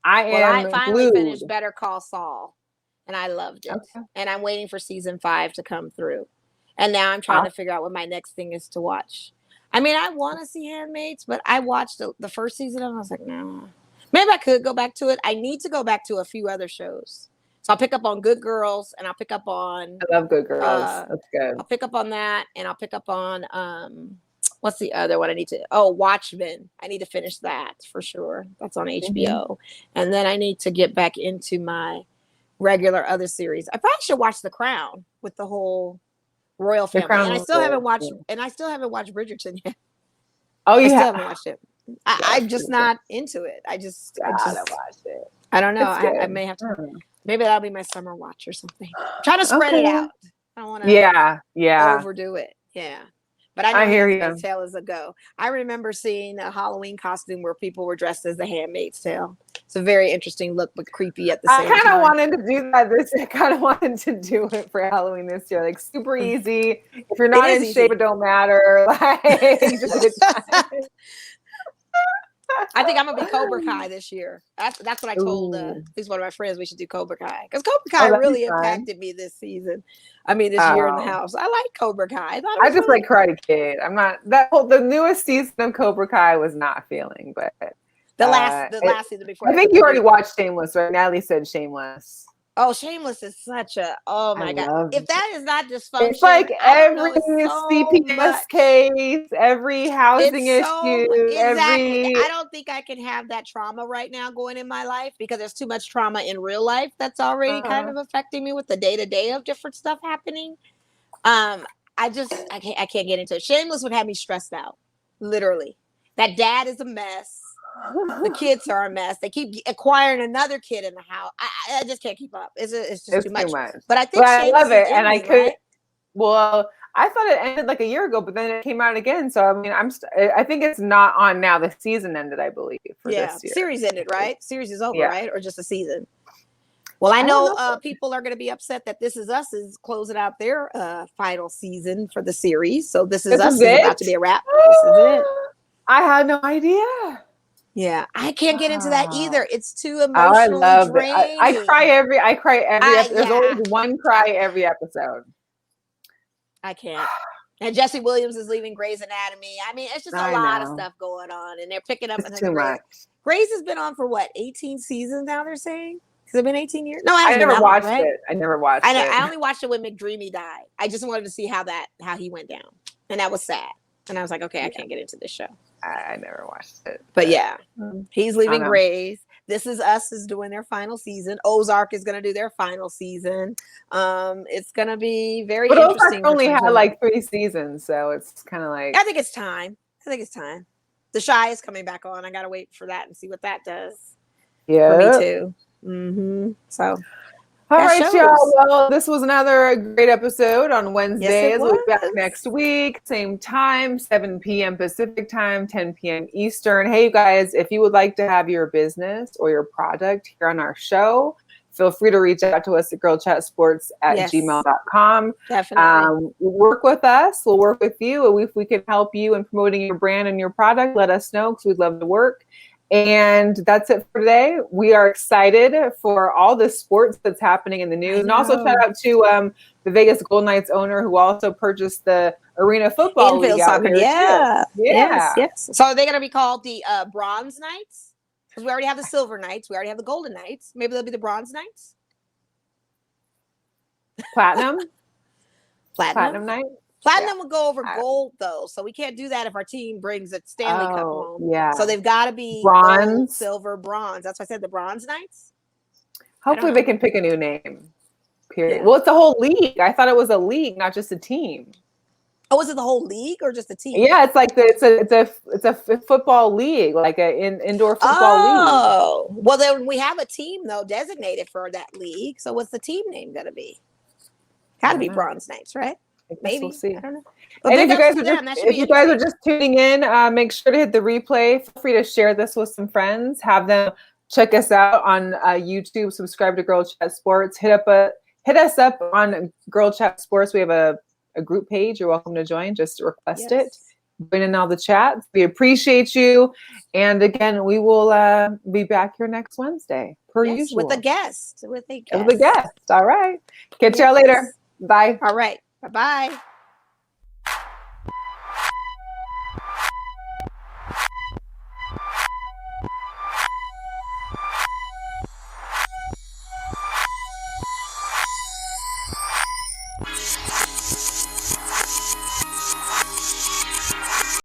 Speaker 1: I
Speaker 2: finally finished Better Call Saul, and I loved it. Okay. And I'm waiting for season 5 to come through. And now I'm trying to figure out what my next thing is to watch. I mean, I want to see Handmaids, but I watched the first season and I was like, no. Maybe I could go back to it. I need to go back to a few other shows. So I'll pick up on Good Girls, and I'll pick up on.
Speaker 1: I love Good Girls. That's good.
Speaker 2: I'll pick up on that, and I'll pick up on what's the other one I need to? Oh, Watchmen. I need to finish that for sure. That's on HBO, and then I need to get back into my regular other series. I probably should watch The Crown with the whole royal family, and I still haven't watched. And I still haven't watched Bridgerton yet.
Speaker 1: Oh, you
Speaker 2: still haven't watched it. I'm just not into it. I just
Speaker 1: gotta watch it.
Speaker 2: I don't know. I may have to. Maybe that'll be my summer watch or something. Try to spread it out. I don't want to overdo it. Yeah. But I know Handmaid's Tale is a go. I remember seeing a Halloween costume where people were dressed as the Handmaid's Tale. It's a very interesting look, but creepy at the same time.
Speaker 1: I kind of wanted to do that. I kind of wanted to do it for Halloween this year. Like super easy. If you're not in shape, it don't matter. Like,
Speaker 2: I think I'm gonna be Cobra Kai this year. That's what I told at least one of my friends we should do Cobra Kai, because Cobra Kai really impacted me this season. I mean, this year in the house. I like Cobra Kai. I
Speaker 1: just like Karate Kid. I'm not the newest season of Cobra Kai was not feeling, but
Speaker 2: the last season before.
Speaker 1: I think you already watched Shameless, right? Natalie said Shameless.
Speaker 2: Oh, Shameless is such a my God. If that is not dysfunction,
Speaker 1: it's like every CPS case, every housing issue.
Speaker 2: Exactly. I don't think I can have that trauma right now going in my life, because there's too much trauma in real life that's already kind of affecting me with the day-to-day of different stuff happening. I can't get into it. Shameless would have me stressed out. Literally. That dad is a mess. The kids are a mess. They keep acquiring another kid in the house. I just can't keep up. It's just too much. But I think
Speaker 1: I love it, and I could. Right? Well, I thought it ended like a year ago, but then it came out again. So I mean, I think it's not on now. The season ended, I believe. For this year.
Speaker 2: Series ended, right? Series is over, right? Or just a season? Well, I know people are going to be upset that This Is Us is closing out their final season for the series. So This Is Us is about to be a wrap. This is it.
Speaker 1: I had no idea.
Speaker 2: Yeah, I can't get into that either. It's too emotionally draining.
Speaker 1: I cry every episode. There's always one cry every episode.
Speaker 2: I can't. And Jesse Williams is leaving Grey's Anatomy. I mean, it's just a lot of stuff going on, and they're picking up.
Speaker 1: It's too much.
Speaker 2: Grey's has been on for what, 18 seasons now? They're saying. Has it been 18 years? No,
Speaker 1: I never watched it. I never watched it.
Speaker 2: I only watched it when McDreamy died. I just wanted to see how he went down, and that was sad. And I was like, okay, I can't get into this show.
Speaker 1: I never watched it.
Speaker 2: But yeah, he's leaving Grey's. This Is Us is doing their final season. Ozark is going to do their final season. It's going to be very interesting.
Speaker 1: Ozark only had like 3 seasons, so it's kind of like.
Speaker 2: I think it's time. The Chi is coming back on. I got to wait for that and see what that does.
Speaker 1: Yeah.
Speaker 2: For me too. So.
Speaker 1: All right, y'all. Well, this was another great episode on Wednesdays. We'll be back next week, same time, 7 p.m. Pacific time, 10 p.m. Eastern. Hey, you guys, if you would like to have your business or your product here on our show, feel free to reach out to us at GirlChatSports@gmail.com.
Speaker 2: Definitely.
Speaker 1: Work with us. We'll work with you. If we can help you in promoting your brand and your product, let us know, because we'd love to work. And that's it for today. We are excited for all the sports that's happening in the news. And also shout out to the Vegas Golden Knights owner, who also purchased the Arena Football League out here.
Speaker 2: Yes. So are they going to be called the Bronze Knights? Because we already have the Silver Knights. We already have the Golden Knights. Maybe they'll be the Bronze Knights?
Speaker 1: Platinum
Speaker 2: Night? Platinum would go over gold, though, so we can't do that if our team brings a Stanley Cup home.
Speaker 1: Yeah.
Speaker 2: So they've got to be
Speaker 1: bronze,
Speaker 2: gold, silver, bronze. That's why I said the Bronze Knights.
Speaker 1: Hopefully they can pick a new name. Period. Yeah. Well, it's a whole league. I thought it was a league, not just a team.
Speaker 2: Oh, is it the whole league or just a team?
Speaker 1: Yeah, it's like it's a football league, like an indoor football league.
Speaker 2: Oh, well, then we have a team though designated for that league. So what's the team name gonna be? Got to be Bronze Knights, right? Maybe.
Speaker 1: We'll see.
Speaker 2: I don't know.
Speaker 1: But and if you guys are just tuning in, make sure to hit the replay. Feel free to share this with some friends. Have them check us out on YouTube. Subscribe to Girl Chat Sports. Hit us up on Girl Chat Sports. We have a group page. You're welcome to join. Just request it. Join in all the chats. We appreciate you. And again, we will be back here next Wednesday, per usual.
Speaker 2: With a guest.
Speaker 1: All right. Catch y'all later. Bye.
Speaker 2: All right. Bye-bye.